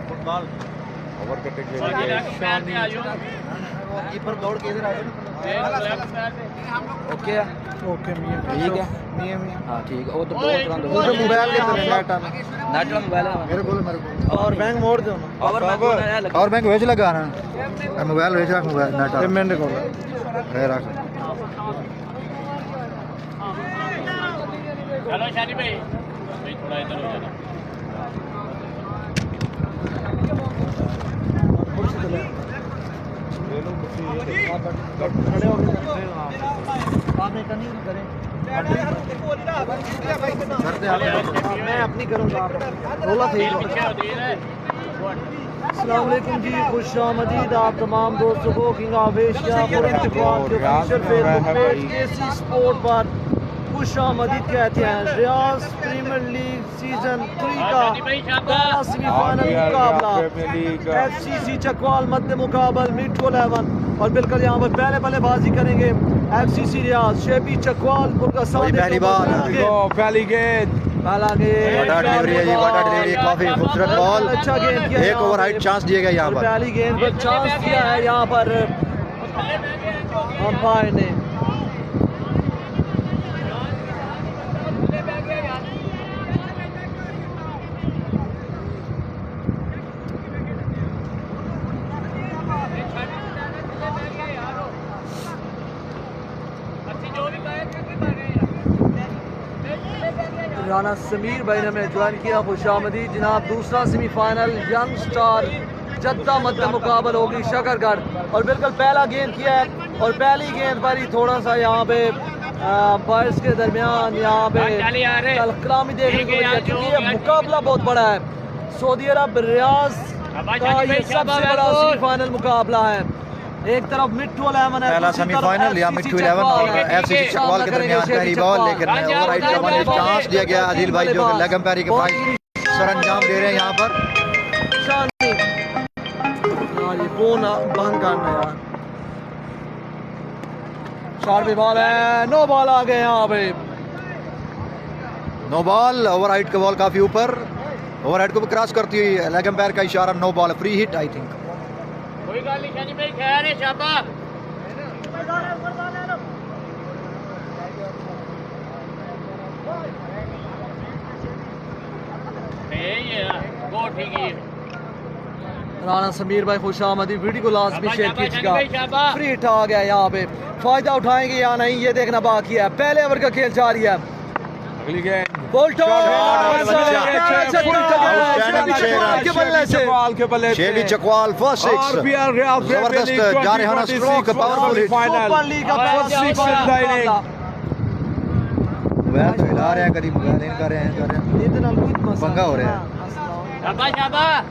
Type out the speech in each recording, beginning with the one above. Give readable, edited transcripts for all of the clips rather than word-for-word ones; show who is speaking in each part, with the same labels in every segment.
Speaker 1: Football
Speaker 2: over cutting
Speaker 1: keeper दौड़ के इधर आ जाओ।
Speaker 3: ओके है
Speaker 1: ओके मियां
Speaker 3: ठीक है
Speaker 1: मियां
Speaker 3: हाँ ठीक है वो तो बहुत चला दो
Speaker 1: मुझे मोबाइल के तरह नेट आना
Speaker 3: नेट वाला मोबाइल है
Speaker 1: मेरे को और बैंक मोड़ दो ना
Speaker 3: पावर बैंक होना है लगा
Speaker 1: और बैंक भेज लगा ना मोबाइल भेज रख मोबाइल नेट आ मैंने को है रख
Speaker 4: चलो शानी भाई थोड़ा इधर हो जाना
Speaker 1: खड़े हो गए आप नहीं करनी करें मैं अपनी करूँगा रोला थे अस्सलाम वालेकुम जी, खुश आमदीद आप तमाम दोस्तों को king of Asia KC sport पर खुश आमदीद कहते हैं। रियाज प्रीमियर लीग सीजन 3 का पहला सेमीफाइनल मुकाबला FCC चकवाल मध्य मुकाबल मिड 11 और बिल्कुल यहाँ पर पहले बल्लेबाजी करेंगे FCC रियाज शेबी चकवाल का पहली बार
Speaker 2: पहली गेंद
Speaker 1: पहला गेंद
Speaker 5: वाटर डिलीवरी है, ये वाटर डिलीवरी काफी खूबसूरत बॉल।
Speaker 1: अच्छा गेंद किया
Speaker 5: एक ओवर हाइट चांस दिया गया यहाँ पर।
Speaker 1: पहली गेंद पर चांस दिया है यहाँ पर अंपायर ने। राना समीर भाई ने हमें ज्वाइन किया, खुशामदी जनाब। दूसरा सेमीफाइनल यंग स्टार जद्दा मध्य मुकाबल होगी शकरगढ़ और बिल्कुल पहला गेंद किया है और पहली गेंद पर ही थोड़ा सा यहाँ पे बारिश के दरमियान यहाँ पे कलामी देखने को मिला क्योंकि ये मुकाबला बहुत बड़ा है। सऊदी अरब रियाज का ये सबसे बड़ा सेमीफाइनल मुकाबला है। एक तरफ मिड टू 11 है,
Speaker 5: पहला सेमीफाइनल या मिड टू 11 और FCC चकवाल के दरमियान पहली बॉल, लेकिन ओवर राइट का चांस दिया गया आदिल भाई जो लेग एम्पायरिंग के फाइट सरंजाम दे रहे हैं यहाँ पर।
Speaker 1: ये फोन बंद करना यार। चार पे बॉल है, नो बॉल आ गए यहाँ पे।
Speaker 5: नो बॉल, ओवर हाइट का बॉल काफी ऊपर, ओवर हाइट को भी क्रॉस करती हुई लेग एम्पायर का इशारा, no ball, free hit I think.
Speaker 4: कोई गल नहीं शानी भाई, खैर है शाबाश। वो ठीक है।
Speaker 1: राना समीर भाई खुश आमदी, वीडियो को लाजमी शेयर कीजिएगा। फ्री हिट आ गया यहाँ पे, फायदा उठाएंगे या नहीं ये देखना बाकी है। पहले ओवर का खेल जारी है।
Speaker 2: अगली गेंद
Speaker 5: शेबी चकवाल फर्स्ट सिक्स, जबरदस्त जारहाना स्ट्रोक, पावरफुल हिट। मोबाइल तो हिला रहे हैं, कभी मोबाइल इन कर रहे हैं, पंगा हो रहा है।
Speaker 4: शाबाश शाबाश।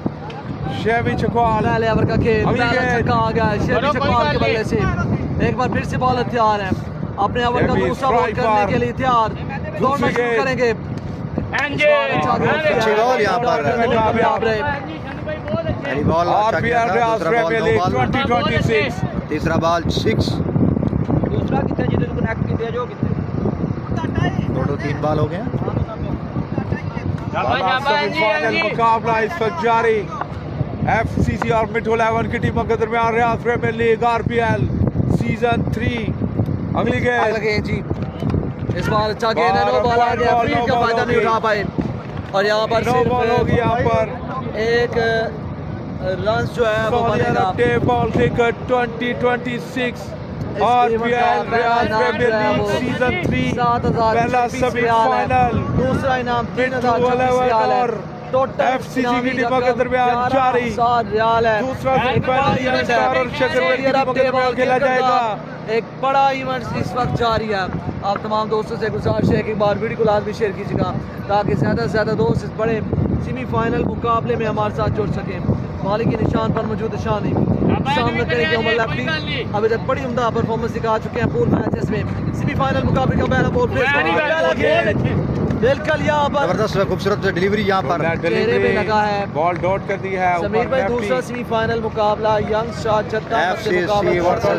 Speaker 2: शेबी चकवाल
Speaker 1: पहले ओवर का खेल, पहला छक्का आ गया शेबी चकवाल के बल्ले से। एक बार फिर से बॉलर तैयार है, अपने ओवर का दूसरा बॉल करने के लिए तैयार, दौड़ना शुरू करेंगे।
Speaker 5: अच्छी बॉल यहाँ पर, पहली बॉल अच्छा किया था, दूसरा बॉल नो बॉल,
Speaker 2: 2026
Speaker 5: तीसरा बॉल 6,
Speaker 3: दूसरा कितना जितने को कनेक्ट किया जो कितने
Speaker 5: टोटल 3 बॉल हो गए।
Speaker 2: सेमीफाइनल मुकाबला इस वक्त जारी FCC और मिड 11 की टीमों के दरमियान रियाज प्रीमियर लीग RPL सीजन 3। अगली गेंद
Speaker 1: जी, इस बार अच्छा गेंद है, नो बॉल आ गया, फ्री का फायदा नहीं उठा पाए और यहाँ पर
Speaker 2: नो बॉल होगी यहाँ पर।
Speaker 1: एक रन जो है वो बनेगा।
Speaker 2: बॉल टिकट 2026 RPL रियाज प्रीमियर लीग सीजन 3 पहला सेमीफाइनल,
Speaker 1: दूसरा इनाम 3000 और टोटल
Speaker 2: FCC की टीमों के दरमियान जारी
Speaker 1: रियाल है।
Speaker 2: दूसरा सेमीफाइनल यंग स्टार और शकरगढ़ की टीमों के दरमियान खेला जाएगा।
Speaker 1: एक बड़ा इवेंट इस वक्त जारी है। आप तमाम दोस्तों से गुजारिश है कि एक बार वीडियो को लाजमी शेयर कीजिएगा ताकि ज़्यादा से ज़्यादा दोस्त इस बड़े सेमीफाइनल मुकाबले में हमारे साथ जुड़ सकें। मालिक के निशान पर मौजूद निशानी सामने करेंगे अभी तक बड़ी उम्दा परफॉर्मेंस दिखा चुके हैं पूल मैचेस में। सेमीफाइनल मुकाबले का पहला बॉल बिल्कुल यहाँ पर
Speaker 5: जबरदस्त खूबसूरत डिलीवरी यहाँ पर
Speaker 1: चेहरे पे लगा है,
Speaker 2: बॉल डॉट कर दी है।
Speaker 1: समीर भाई दूसरा सेमीफाइनल मुकाबला young star Jeddah
Speaker 5: FCC versus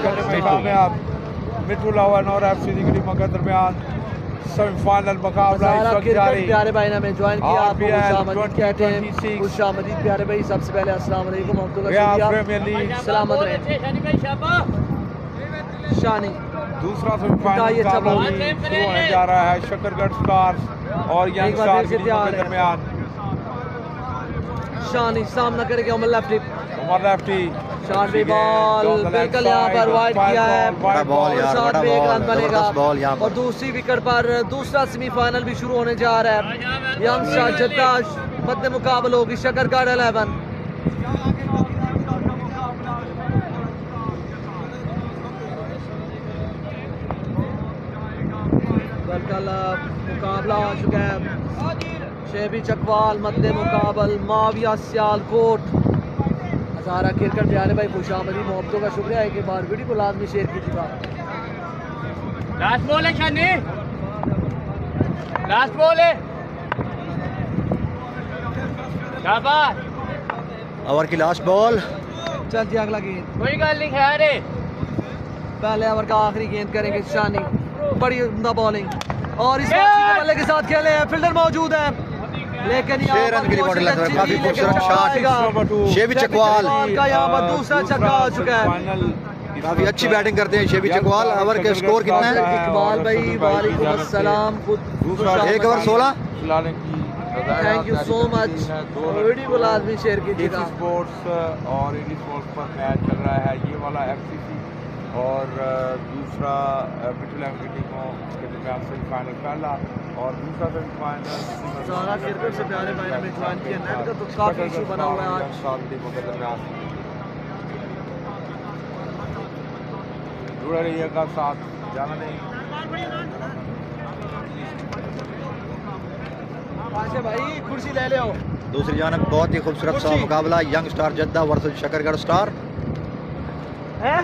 Speaker 2: mid 11 और FCC की टीमों के दरमियान सेमीफाइनल मुकाबला इस
Speaker 1: सारा
Speaker 2: वक्त
Speaker 1: क्रिकेट
Speaker 2: जारी।
Speaker 1: प्यारे भाई ने ज्वाइन किया, आपको
Speaker 2: RPL
Speaker 1: खुशामदीद कहते हैं।
Speaker 2: 2026
Speaker 1: खुशामदीद प्यारे भाई, सबसे पहले अस्सलाम वालेकुम, आपको का
Speaker 2: रियाद
Speaker 1: शुक्रिया,
Speaker 2: प्रीमियर लीग
Speaker 1: सलामत रहे।
Speaker 4: शानी भाई शाबाश।
Speaker 1: शानी
Speaker 2: दूसरा सेमीफाइनल
Speaker 1: ये अच्छा
Speaker 2: मुकाबला
Speaker 1: बॉल।
Speaker 2: भी शुरू होने जा रहा है शकरगढ़ स्टार्स और यंग
Speaker 1: एक बार
Speaker 2: स्टार्स
Speaker 1: फिर से
Speaker 2: के
Speaker 1: तैयार है।
Speaker 2: दरमियान।
Speaker 1: शानी सामना करेगा उमर लेफ्ट,
Speaker 2: उमर लेफ्टी
Speaker 1: शानी बॉल बिल्कुल यहाँ पर वाइड किया है,
Speaker 5: बड़ा बॉल यार,
Speaker 1: साथ
Speaker 5: बड़ा
Speaker 1: में एक
Speaker 5: बॉल,
Speaker 1: रन बनेगा।
Speaker 5: जबरदस्त बॉल यहाँ पर।
Speaker 1: और दूसरी विकेट पर दूसरा सेमीफाइनल भी शुरू होने जा रहा है। यंग स्टार जद्दा मध्य मुकाबला होगी शकरगढ़ 11। बिल्कुल मुकाबला हो चुका है। शेबी चकवाल मध्य मुकाबल माविया सियालकोट। हजारा क्रिकेट प्यारे भाई, खुशामदी मोहब्बतों का शुक्रिया है कि बार वीडियो को लाजमी शेयर कीजिएगा।
Speaker 4: लास्ट बॉल है शानी, लास्ट बॉल है। शाबाश।
Speaker 5: ओवर की लास्ट बॉल।
Speaker 1: चल जी अगला गेंद,
Speaker 4: कोई गल नहीं खैर है।
Speaker 1: पहले ओवर का आखिरी गेंद करेंगे शानी, बड़ी उम्दा बॉलिंग और इस बार सीधे बल्ले के साथ खेले हैं, फील्डर मौजूद है लेकिन यहाँ
Speaker 5: 6 रन
Speaker 1: पर
Speaker 5: की रिकॉर्ड
Speaker 1: कोशिश
Speaker 5: लग रहा है,
Speaker 1: अच्छी
Speaker 5: काफी
Speaker 1: थी, लेकिन
Speaker 5: खूबसूरत
Speaker 1: मौका
Speaker 5: शॉट।
Speaker 1: आएगा।
Speaker 5: शेबी चकवाल
Speaker 1: का यहाँ पर दूसरा छक्का आ चुका है।
Speaker 5: काफी अच्छी बैटिंग करते हैं शेबी चकवाल। ओवर का स्कोर कितना है?
Speaker 1: इकबाल भाई वालेकुम अस्सलाम,
Speaker 5: एक ओवर 16।
Speaker 2: खिलाने की
Speaker 1: thank you so much. Video को लाजमी शेयर कीजिएगा।
Speaker 2: स्पोर्ट्स और एडी स्पोर्ट्स पर मैच चल रहा है, ये वाला FCC और दूसरा मिडिल की टीमों के दरमियान सेमीफाइनल पहला और दूसरा सेमीफाइनल
Speaker 1: सारा क्रिकेट से प्यारे भाई ने ज्वाइन किया। नेट का तो काफी इशू बना हुआ है आज।
Speaker 2: सात टीमों के दरमियान जुड़े रहिएगा, साथ जाना नहीं।
Speaker 1: अच्छा भाई कुर्सी ले ले आओ।
Speaker 5: दूसरी जानब बहुत ही खूबसूरत सा मुकाबला, young star Jeddah versus Shakargarh star.
Speaker 1: हैं?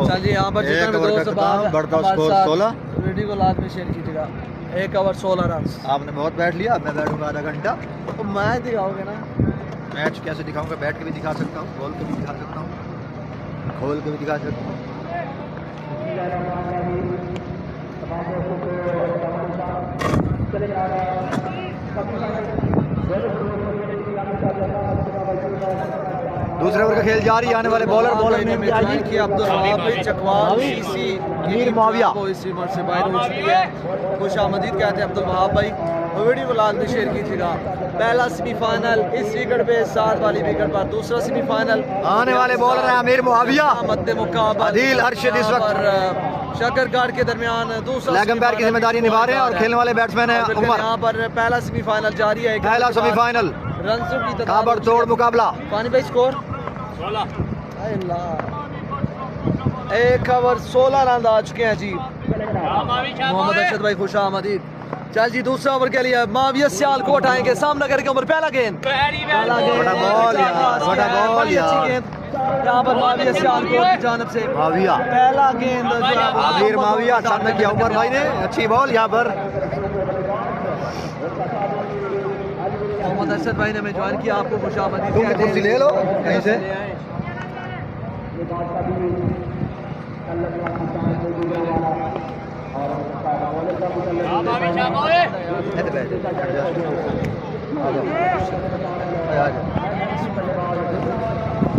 Speaker 1: चल जी यहाँ पर जितना भी दोस्त
Speaker 5: बढ़ता स्कोर 16।
Speaker 1: वीडियो को लाजमी शेयर कीजिएगा। 1 ओवर 16 रन।
Speaker 5: आपने बहुत बैठ लिया, मैं बैठूंगा आधा घंटा।
Speaker 1: तो मैं दिखाओगे ना,
Speaker 5: मैच कैसे दिखाऊंगा? बैठ के भी दिखा सकता हूँ, खोल के भी दिखा सकता हूँ, खोल के भी दिखा सकता हूँ। दूसरे ओवर का खेल जारी, आने वाले बॉलर ने
Speaker 1: कि अब्दुल वहाब भाई चकवाल सीसी
Speaker 5: मीर माविया
Speaker 1: वो इस उम्र से बाहर हो चुकी है। खुश आमदीद कहते हैं अब्दुल वहाब भाई। और वीडियो को लाजमी शेयर कीजिएगा। पहला सेमीफाइनल इस विकेट पे, 7 वाली विकेट पर दूसरा सेमीफाइनल।
Speaker 5: आने वाले बॉलर हैं अमीर मुआविया,
Speaker 1: मध्य मुकाबला
Speaker 5: अदील अरशद इस वक्त
Speaker 1: शकरगढ़ के दरमियान दूसरा
Speaker 5: लेग एम्पायर की जिम्मेदारी निभा रहे हैं और खेलने वाले बैट्समैन है उमर।
Speaker 1: यहाँ पर पहला सेमीफाइनल जारी है।
Speaker 5: पहला सेमीफाइनल,
Speaker 1: रन की
Speaker 5: ताबड़तोड़ मुकाबला।
Speaker 1: पानी भाई स्कोर 1 ओवर 16 रन आ चुके हैं जी मोहम्मद अरशद भाई। खुश आमदीद। चल जी दूसरा ओवर के लिए माविया सियालकोट आएंगे, सामना करके उमर। पहला गेंद, पहला गेंद,
Speaker 5: बड़ा बॉल यार, बड़ा बॉल
Speaker 1: बड़ी अच्छी
Speaker 5: यार।
Speaker 1: गेंद यहाँ पर माविया सियालकोट की जानब से।
Speaker 5: माविया,
Speaker 1: पहला गेंद जो है वो
Speaker 5: अमीर माविया, सामने किया उमर भाई ने, अच्छी बॉल यहाँ पर।
Speaker 1: मोहम्मद अरशद भाई ने हमें ज्वाइन किया, आपको खुश आमदीद
Speaker 5: तुम कुर्सी ले लो कहीं से।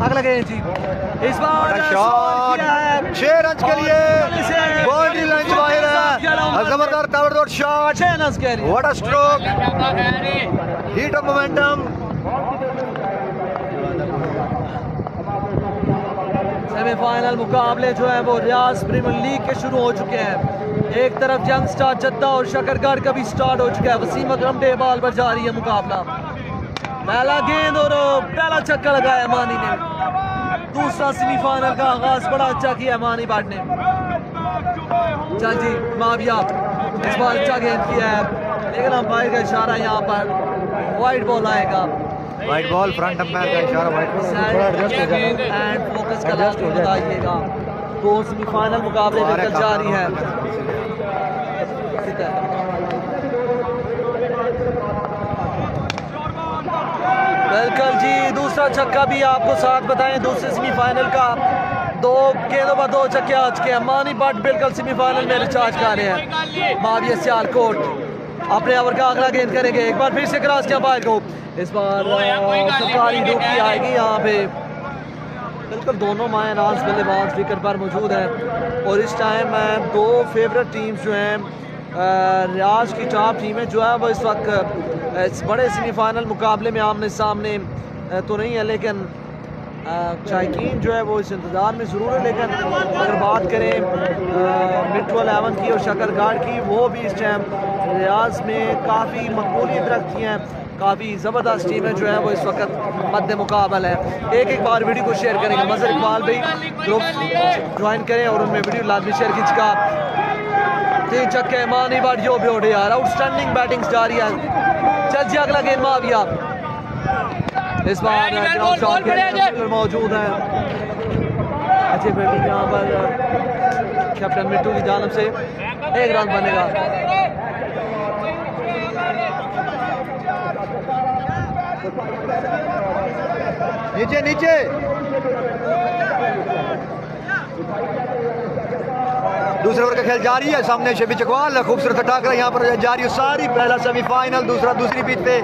Speaker 1: अगला गेंद जी, इस बार
Speaker 5: शॉट 6 रन के लिए, बाउंड्री लाइन से बाहर है। जबरदस्त ताबड़तोड़ शॉट,
Speaker 1: 6 रन के लिए।
Speaker 5: What a stroke, heat of momentum.
Speaker 1: Semifinal मुकाबले जो है वो रियाज प्रीमियर लीग के शुरू हो चुके हैं। एक तरफ यंग स्टार जद्दा और शकरगढ़ का भी स्टार्ट हो चुका है। वसीम अकरम डे बॉल पर जारी है मुकाबला। पहला गेंद और पहला छक्का लगाया मानी ने। दूसरा सेमीफाइनल का आगाज बड़ा अच्छा किया मानी बाट ने। चल जी माविया इस बार अच्छा गेंद किया है, लेकिन अंपायर का इशारा यहाँ पर वाइड बॉल आएगा।
Speaker 5: वाइट बॉल, फ्रंट अंपायर का इशारा, वाइट बॉल।
Speaker 1: एंड फोकस का लास्ट बताइएगा। दो सेमीफाइनल मुकाबले बिल्कुल जारी है। बिल्कुल जी, दूसरा छक्का भी आपको साथ बताएं दूसरे सेमीफाइनल का। 2 गेंदों पर 2 छक्के आ चुके हैं। मानी भट्ट बिल्कुल सेमीफाइनल में रिचार्ज कर रहे हैं। माविया सियालकोट अपने ओवर का अगला गेंद करेंगे। एक बार फिर से क्रॉस किया बाहर को। इस बार सरकारी धूकी आएगी यहाँ पे। बिल्कुल दोनों माए नाज बल्लेबाज विकेट पर मौजूद हैं और इस टाइम 2 फेवरेट टीम्स जो हैं रियाज की टॉप टीमें जो है वो इस वक्त इस बड़े सेमीफाइनल मुकाबले में आमने सामने तो नहीं है, लेकिन शायकीन जो है वो इस इंतज़ार में ज़रूर है। लेकिन अगर बात करें मिट्टू 11 की और शकरगाड़ की, वो भी इस टाइम रियाज में काफ़ी मकबूलियत रखती हैं। काफ़ी ज़बरदस्त टीमें जो है वो इस वक्त मद्दे मुकाबल है। एक बार वीडियो को शेयर करेंगे। मज़र इकबाल भाई ग्रुप ज्वाइन करें और उनमें वीडियो लाजमी शेयर कीजिएगा। 3 छक्के मानी बट जो भी उड़े यार, आउटस्टैंडिंग बैटिंग जारी है। चल जी अगला गेंद माविया। इस बार मौजूद है अच्छे बैटिंग यहाँ पर कैप्टन मिट्टू की जानिब से 1 रन बनेगा।
Speaker 5: नीचे नीचे दूसरे ओवर का खेल जारी है। सामने शेबी चकवाल खूबसूरत टाकरा यहाँ पर जारी सारी। पहला सेमीफाइनल, दूसरा दूसरी पिच पे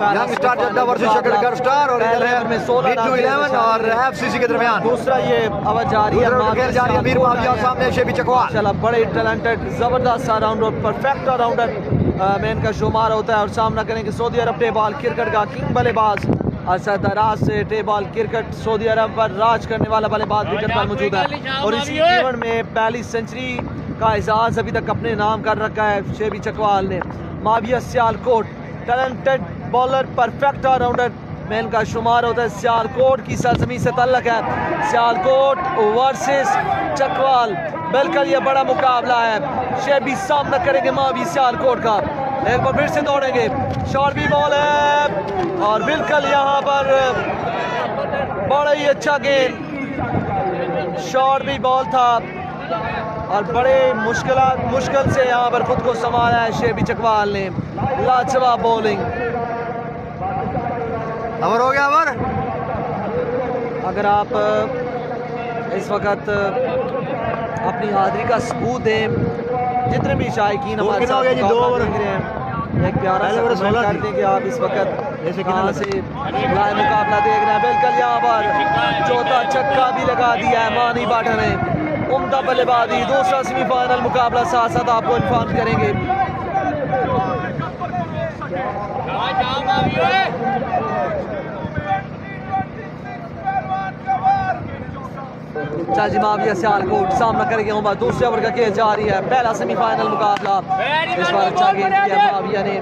Speaker 5: young star Jeddah versus Shakargarh star और इधर है मिट्टू 11 और एफसीसी के दरमियान
Speaker 1: दूसरा ये आवाज जारी है।
Speaker 5: खेल जारी है। मीर माविया सामने शेबी चकवाल।
Speaker 1: चला बड़े टैलेंटेड जबरदस्त ऑलराउंडर, परफेक्ट ऑलराउंडर में इनका शुमार होता है और सामना करेंगे सऊदी अरब टेबॉल क्रिकेट का किंग बल्लेबाज असद दराज से। टेबॉल क्रिकेट सऊदी अरब पर राज करने वाला बल्लेबाज विकेट पर मौजूद है और इसी इवेंट में पहली सेंचुरी का एजाज अभी तक अपने नाम कर रखा है शेबी चकवाल ने। Mavia Sialkot talented bowler, perfect allrounder में इनका शुमार होता है। सियालकोट की सरजमी से तल्लक है। सियालकोट वर्सेस चकवाल, बिल्कुल ये बड़ा मुकाबला है। शेबी सामना करेंगे मावी सियालकोट का। एक बार फिर से दौड़ेंगे। शॉर्ट भी बॉल है और बिल्कुल यहाँ पर बड़ा ही अच्छा गेंद शॉर्ट भी बॉल था और बड़े मुश्किल से यहाँ पर खुद को संभाला है शेबी चकवाल ने। लाजवाब बॉलिंग।
Speaker 5: ओवर हो गया ओवर।
Speaker 1: अगर आप इस वक्त अपनी हाजिरी का सबूत दें, जितने भी शायकीन हमारे साथ मुकाबला देख रहे हैं, एक प्यारा सा कमेंट कर दें कि आप इस वक्त कहाँ से लाइव मुकाबला देख रहे हैं। बिल्कुल यहाँ पर चौथा छक्का भी लगा दिया है मानी बाटा ने। उम्दा बल्लेबाजी। दूसरा सेमीफाइनल मुकाबला साथ साथ आपको इन्फॉर्म करेंगे। चल जी माविया सियालकोट सामना करेंगे हम। दूसरे ओवर का खेल जारी है। पहला सेमीफाइनल मुकाबला। इस बार अच्छा गेंद किया माविया ने।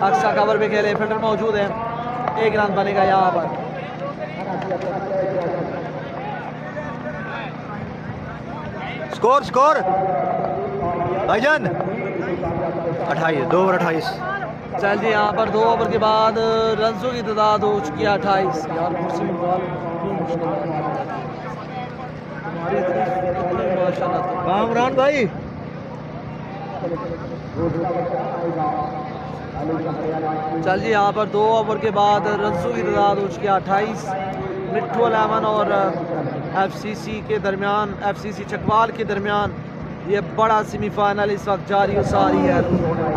Speaker 1: अक्सा कवर पे खेले, फील्डर मौजूद है। 1 रन बनेगा यहाँ पर।
Speaker 5: स्कोर भाईजान 28 2 ओवर 28।
Speaker 1: चल जी यहाँ पर 2 ओवर के बाद रनों की तादाद हो चुकी है 28। यार कुर्सी में बॉल क्यों मुश्किल है
Speaker 5: इमरान भाई।
Speaker 1: चल जी यहाँ पर 2 ओवर के बाद रनों की तादाद हो चुकी है 28। मिट्टू 11 और एफसीसी के दरमियान, एफसीसी चकवाल के दरमियान ये बड़ा सेमीफाइनल इस वक्त जारी सारी है।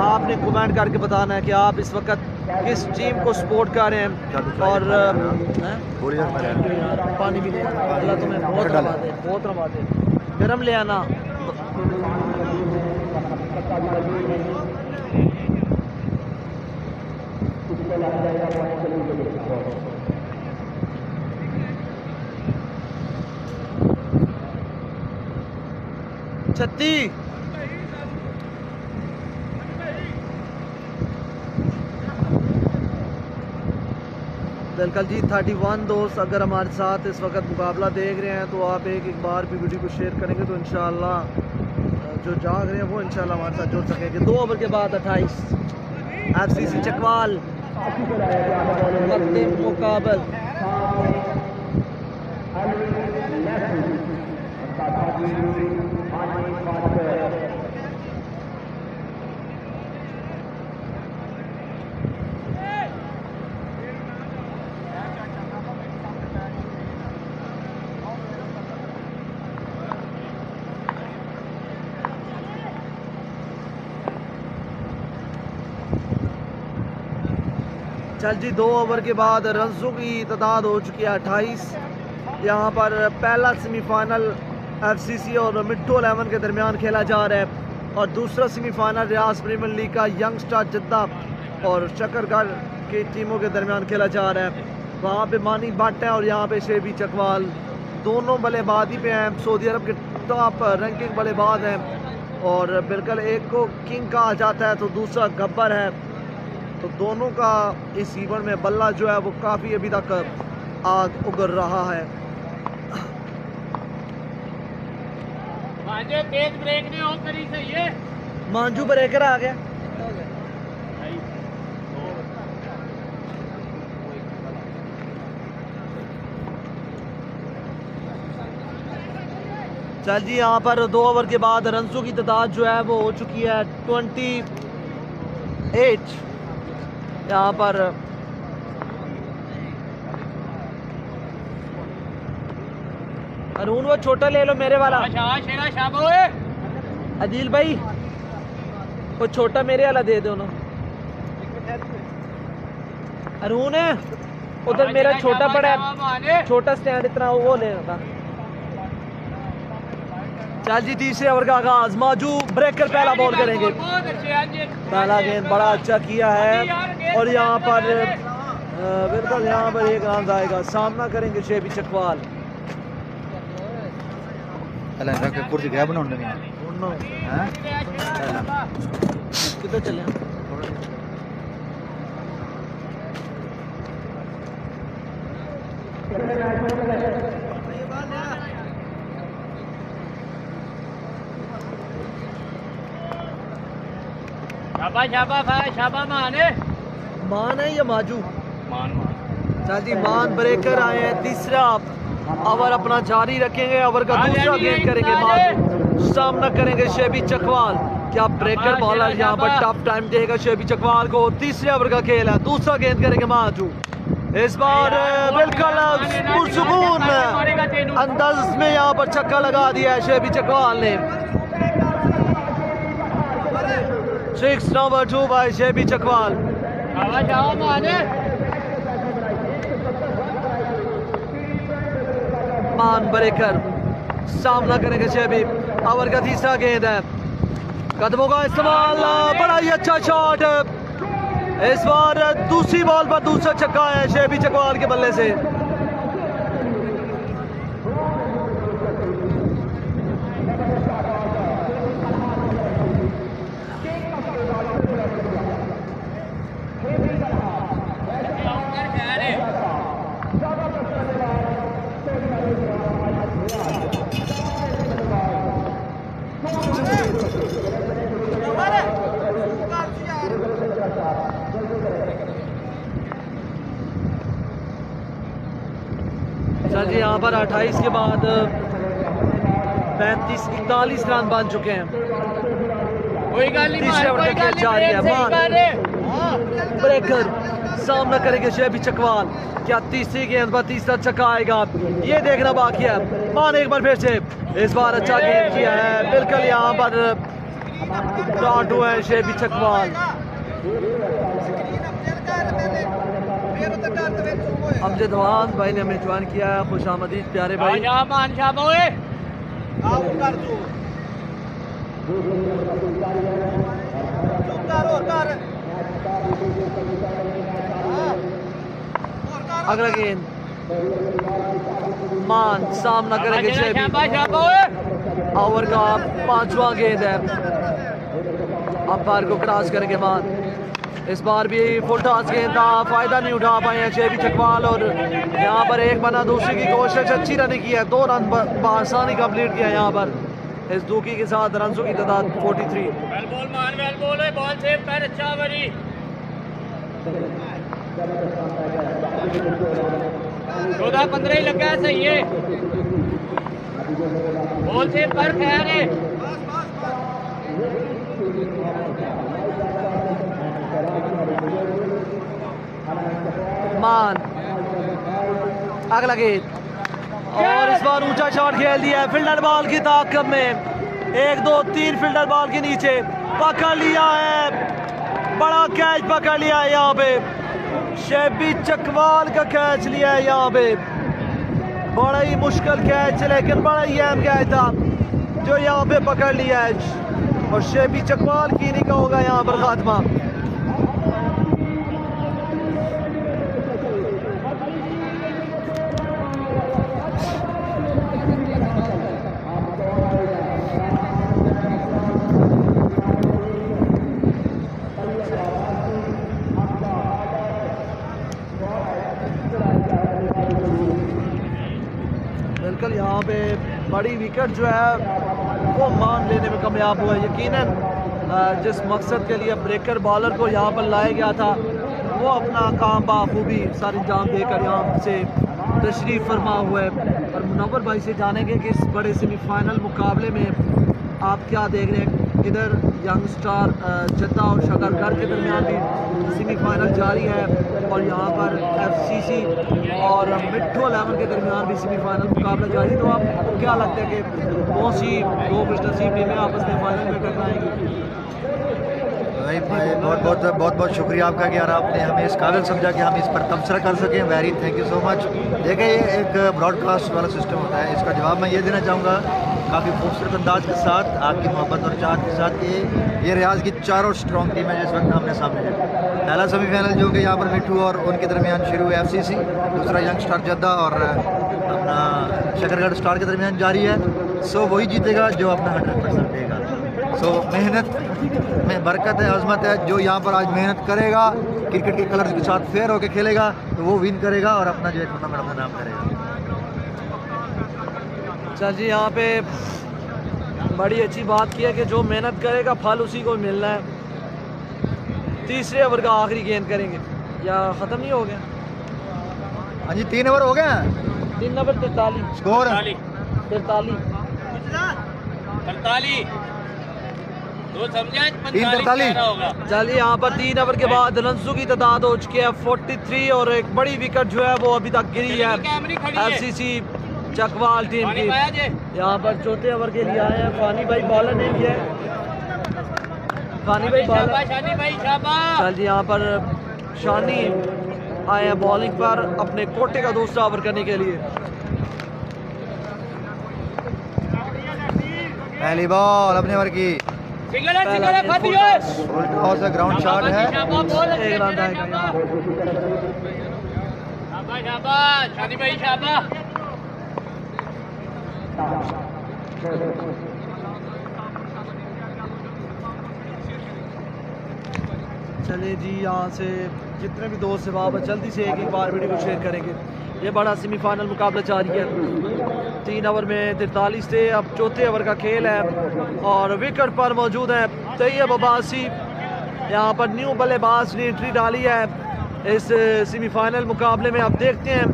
Speaker 1: आपने कमेंट करके बताना है कि आप इस वक्त किस टीम को सपोर्ट कर रहे हैं। और पानी भी ले आना, तुम्हें बहुत रवाते गर्म ले आना। छत्ती बिल्कुल जी 31 दोस्त अगर हमारे साथ इस वक्त मुकाबला देख रहे हैं तो आप एक बार भी वीडियो को शेयर करेंगे तो इंशाल्लाह जो जाग रहे हैं वो इंशाल्लाह हमारे साथ जुड़ सकेंगे। 2 ओवर के बाद 28 एफसीसी चकवाल मुकाबल। चल जी 2 ओवर के बाद रनों की तादाद हो चुकी है 28। यहाँ पर पहला सेमीफाइनल एफसीसी और मिट्टू 11 के दरमियान खेला जा रहा है और दूसरा सेमीफाइनल रियाज प्रीमियर लीग का यंग स्टार जद्दा और शकरगढ़ की टीमों के दरमियान खेला जा रहा है। वहाँ पे मानी भट्ट है और यहाँ पे शेबी चकवाल, दोनों बल्लेबाजी पे हैं। सऊदी अरब के टॉप रैंकिंग बल्लेबाज हैं और बिल्कुल एक को किंग कहा जाता है तो दूसरा गब्बर है। तो दोनों का इस इवेंट में बल्ला जो है वो काफ़ी अभी तक आग उगर रहा है।
Speaker 4: मांझे तेज ब्रेक ने ऑन करी सही है।
Speaker 1: मांझू ब्रेकर आ गया। चल जी यहाँ पर 2 ओवर के बाद रनों की तादाद जो है वो हो चुकी है 28। यहाँ पर अरुण वो छोटा ले लो मेरे वाला। अदील भाई वो छोटा मेरे वाला दे दो ना। अरुण है उधर मेरा छोटा पड़ा है, छोटा स्टैंड इतना वो लेना था। चल जी तीसरे ओवर का आगाज। माजू ब्रेकर पहला बॉल करेंगे। पहला गेंद बड़ा अच्छा किया है और यहाँ पर बिल्कुल यहाँ पर एक रन आएगा। सामना करेंगे शेबी चकवाल।
Speaker 5: कुर्सी गया बना
Speaker 1: किधर चले
Speaker 4: शाबा मान है।
Speaker 1: मान है या माजू?
Speaker 4: मान
Speaker 1: चल जी मान ब्रेकर आए हैं। तीसरा ओवर अपना जारी रखेंगे। ओवर का दूसरा गेंद करेंगे माजू। सामना करेंगे शेबी चकवाल। क्या ब्रेकर बॉलर यहाँ पर टफ टाइम देगा शेबी चकवाल को। तीसरे ओवर का खेल है। दूसरा गेंद करेंगे माजू। इस बार बिल्कुल पुरसुकून अंदाज में यहाँ पर छक्का लगा दिया है शेबी चकवाल ने। 6 नंबर 2 बाय शेबी चकवाल। मान ब्रेकर सामना करेंगे शेबी। ओवर का तीसरा गेंद है। कदमों का इस्तेमाल, बड़ा ही अच्छा शॉट। इस बार दूसरी बॉल पर दूसरा छक्का है शेबी चकवाल के बल्ले से। सर जी यहाँ पर 28 के बाद 35-41 रन बन चुके हैं। तीसरे ओवर का खेल जारी है। मान ब्रेकर सामना करेंगे शेबी चकवाल। क्या तीसरी गेंद पर तीसरा छक्का आएगा ये देखना बाकी है। मान एक बार फिर से इस बार अच्छा गेंद किया है। बिल्कुल यहाँ पर डॉट हुआ है शेबी चकवाल। अमजद वान भाई ने हमें ज्वाइन किया है। खुश आमदीद प्यारे भाई। अगला गेंद मान सामना करेंगे शेबी। ओवर का 5वां गेंद है। अंपायर को क्रॉस करेंगे मान। इस बार भी फुल टॉस गेंद था, फायदा नहीं उठा पाए हैं शेबी चकवाल और यहाँ पर एक बना दूसरे की कोशिश अच्छी रन की है। 2 रन आसानी कंप्लीट किया यहाँ पर। इस दूकी के साथ रनों की तादाद 43।
Speaker 4: बॉल सेव कर अच्छा बड़ी 14-15 ही लगा है। सही है। बॉल सेव कर खैर है।
Speaker 1: मान अगला गेंद और इस बार ऊंचा शॉट खेल दिया है। फील्डर बॉल की ताकत में 1 2 3 फील्डर बॉल के नीचे पकड़ लिया है। बड़ा कैच पकड़ लिया है यहाँ पे शेबी चकवाल का कैच लिया है यहाँ पे, बड़ा ही मुश्किल कैच लेकिन बड़ा ही अहम कैच था जो यहाँ पे पकड़ लिया है और शेबी चकवाल की नहीं का होगा यहाँ पर खात्मा। बिल्कुल यहाँ पे बड़ी विकेट जो है वो मान लेने में कामयाब हुआ। यकीनन जिस मकसद के लिए ब्रेकर बॉलर को यहाँ पर लाया गया था वो अपना काम बाखूबी सारे अंजाम देकर यहाँ से तशरीफ़ फरमा हुआ है। और मुनव्वर भाई से जानेंगे कि इस बड़े सेमीफाइनल मुकाबले में आप क्या देख रहे हैं। इधर यंग स्टार जद्दा और शकरगढ़ के दरमियान भी सेमीफाइनल जारी है और यहाँ पर FCC और मिट्ठू 11 के दरमियान भी सेमीफाइनल मुकाबला जारी है। तो आपको क्या लगता है कि कौन सी दो खुशनसीब टीमें आपस में फाइनल में टकराएंगी?
Speaker 5: भाई बहुत बहुत शुक्रिया आपका कि यार आपने हमें इस काबिल समझा कि हम इस पर तबसरा कर सकें। Very thank you so much. देखिए ये एक ब्रॉडकास्ट वाला सिस्टम होता है, इसका जवाब मैं ये देना चाहूँगा काफ़ी खूबसूरत अंदाज के साथ, आपकी मोहब्बत और चाहत के साथ कि ये रियाज की चारों स्ट्रॉन्ग टीम है जिस वक्त हमने सामने है। पहला सेमीफाइनल जो कि यहाँ पर मिट्ठू और उनके दरमियान शुरू हुआ FCC, दूसरा यंग स्टार जद्दा और अपना शकरगढ़ स्टार के दरमियान जारी है। सो वही जीतेगा जो अपना 100% देगा। सो मेहनत में बरकत है, अजमत है। जो यहाँ पर आज मेहनत करेगा, क्रिकेट के कलर्स के साथ फेयर होकर खेलेगा तो वो विन करेगा और अपना जो है टूर्नामेंट अपना नाम करेगा।
Speaker 1: चल जी, यहाँ पे बड़ी अच्छी बात की है कि जो मेहनत करेगा फल उसी को मिलना है। तीसरे ओवर का आखिरी गेंद करेंगे या ख़त्म नहीं हो गया?
Speaker 5: हाँ जी 3 ओवर हो गए हैं।
Speaker 1: 3 नंबर 43
Speaker 5: स्कोर
Speaker 1: 43 चलिए यहाँ पर 3 ओवर के बाद रन्सों की तादाद हो चुकी है 43 और एक बड़ी विकेट जो है वो अभी तक गिरी है FCC चकवाल टीम की। यहाँ पर चौथे ओवर के लिए आए हैं फानी भाई, बॉलर ने भी है फानी भाई बॉलर। चल जी यहाँ पर शानी आए हैं बॉलिंग पर अपने कोटे का दूसरा ओवर करने के लिए।
Speaker 5: पहली बॉल अपने ओवर की और से ग्राउंड शॉट है,
Speaker 1: एक रन आएगा। चलिए जी, यहाँ से जितने भी दोस्त अहबाब हैं जल्दी से एक बार वीडियो को शेयर करेंगे। ये बड़ा सेमीफाइनल मुकाबला जारी है। 3 ओवर में 43 थे, अब चौथे ओवर का खेल है और विकेट पर मौजूद है तैयब अब्बासी। यहाँ पर न्यू बल्लेबाज ने एंट्री डाली है इस सेमीफाइनल मुकाबले में। अब देखते हैं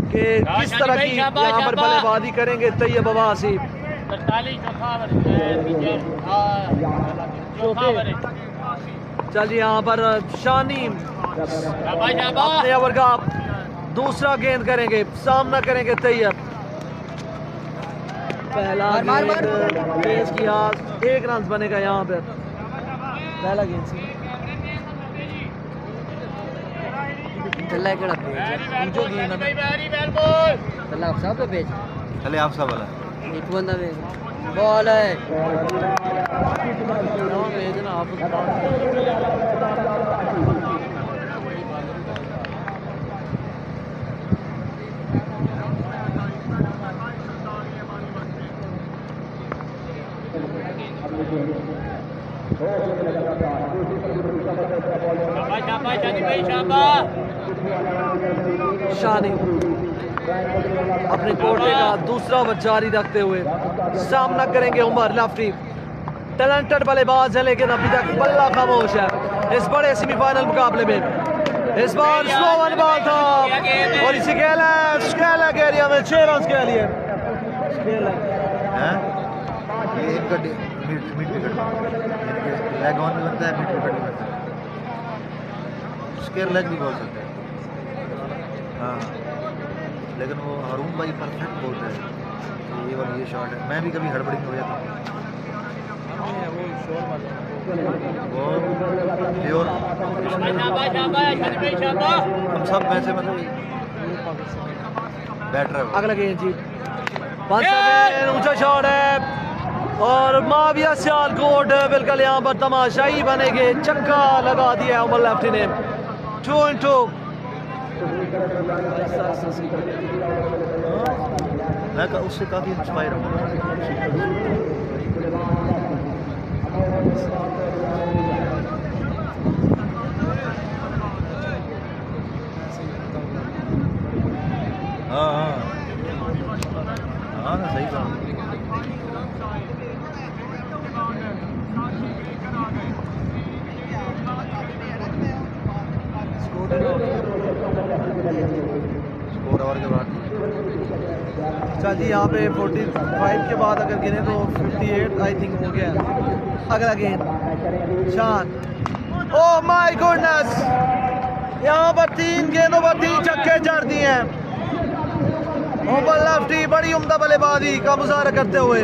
Speaker 1: कि किस तरह की यहाँ पर बल्लेबाजी करेंगे तैयब अब्बासी। चल जी, यहाँ पर शानी अपने ओवर का दूसरा गेंद करेंगे, सामना करेंगे तैयब। पहला गेंद पेश किया, 1 रन बनेगा यहाँ पर पहला गेंद से। चल जो गेंद
Speaker 3: चला आप साहब पे
Speaker 5: चले आप सब वाला
Speaker 3: एक बंदा बॉल है
Speaker 1: भेजना आप शानी अपने कोटे का दूसरा ओवर जारी रखते हुए सामना करेंगे उमर लफ्टी। टैलेंटेड बल्लेबाज है लेकिन अभी तक बल्ला खामोश है इस बड़े सेमीफाइनल मुकाबले में। इस बार स्लो वन बॉल था और इसी स्केला के एरिया में 6 रन के लिए
Speaker 5: ये इनका मिड विकेट लेग ऑन भी बनता है, मिड विकेट भी बनता है, स्क्वायर लेग भी बोल सकते हैं। हाँ, लेकिन वो हारून भाई परफेक्ट बोलते हैं। ये वाला ये शॉट है, मैं भी कभी हड़बड़ी में हो जाता हूँ। प्योर
Speaker 4: शाबाश शाबाश भाई शाबाश
Speaker 5: हम सब में से मतलब बैटर है वो।
Speaker 1: अगला गेंद जी ऊंचा शॉट है और माविया सियालकोट बिल्कुल यहाँ पर तमाशाई बनेंगे, छक्का लगा दिया उमर लेफ्टी ने 2-2।
Speaker 5: मैं उससे काफ़ी इंस्पायर हूँ। हाँ हाँ हाँ ना सही बात। स्कोर ओवर के बाद
Speaker 1: अच्छा जी यहाँ पे 45 के बाद अगर गिने तो 58 आई थिंक हो गया। अगला गेंद शान, ओह माय गॉडनेस, यहाँ पर 3 गेंदों पर 3 छक्के जड़ दिए हैं। ओवर लेफ्टी बड़ी उम्दा बल्लेबाजी का मुजाहरा करते हुए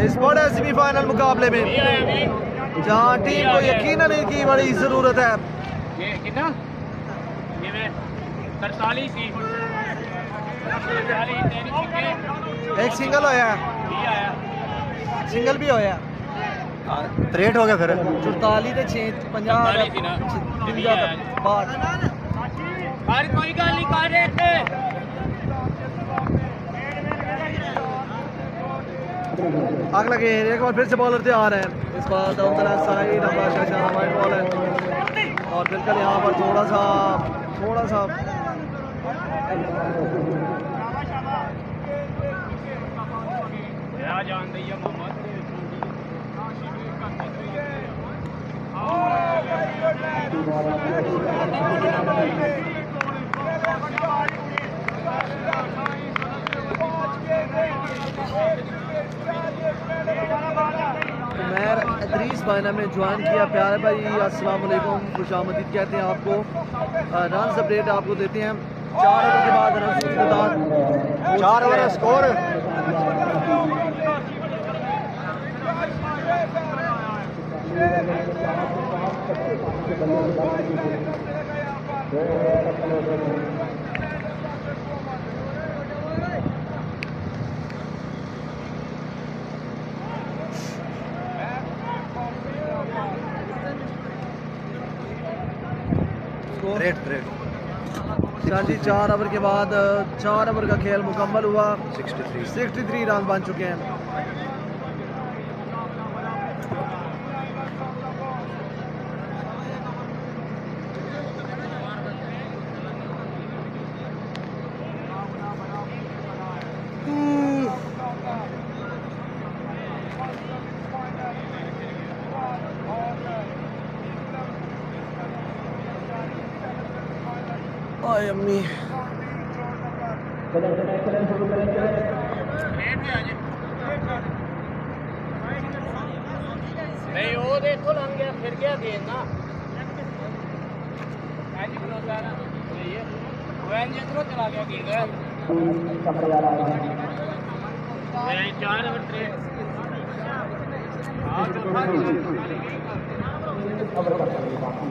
Speaker 1: इस बड़े सेमीफाइनल मुकाबले में जहाँ टीम को यकीनन इनकी बड़ी ज़रूरत है।
Speaker 4: ये कितना ये मैं 43 ही
Speaker 1: एक सिंगल होया, सिंगल भी होया,
Speaker 5: 63 हो गया फिर
Speaker 1: 44 ते 6 50 बात
Speaker 4: हर कोई गल नहीं कर रहे थे।
Speaker 1: अगला गेंद एक बार फिर से बॉलर तैयार है, इस बार down the side white ball है और बिल्कुल यहाँ पर थोड़ा सा
Speaker 4: जान दैया मोहम्मद
Speaker 1: उमैर इदरीस भाई ने हमें ज्वाइन किया। प्यारे भाई अस्सलाम वालेकुम, खुशामदीद कहते हैं आपको। रन अपडेट आपको देते हैं। 4 ओवर के बाद रन की तादाद
Speaker 5: 4 over score.
Speaker 1: Shah ji 4 over के बाद 4 ओवर का खेल मुकम्मल हुआ। 63 रन बन चुके हैं। ओए अम्मी
Speaker 4: नहीं वो देखो लग गया फिर गया गेंद ना ऐसी खलोता है ना ये वो इंजन चला गया गेंद है 4 ओवर 3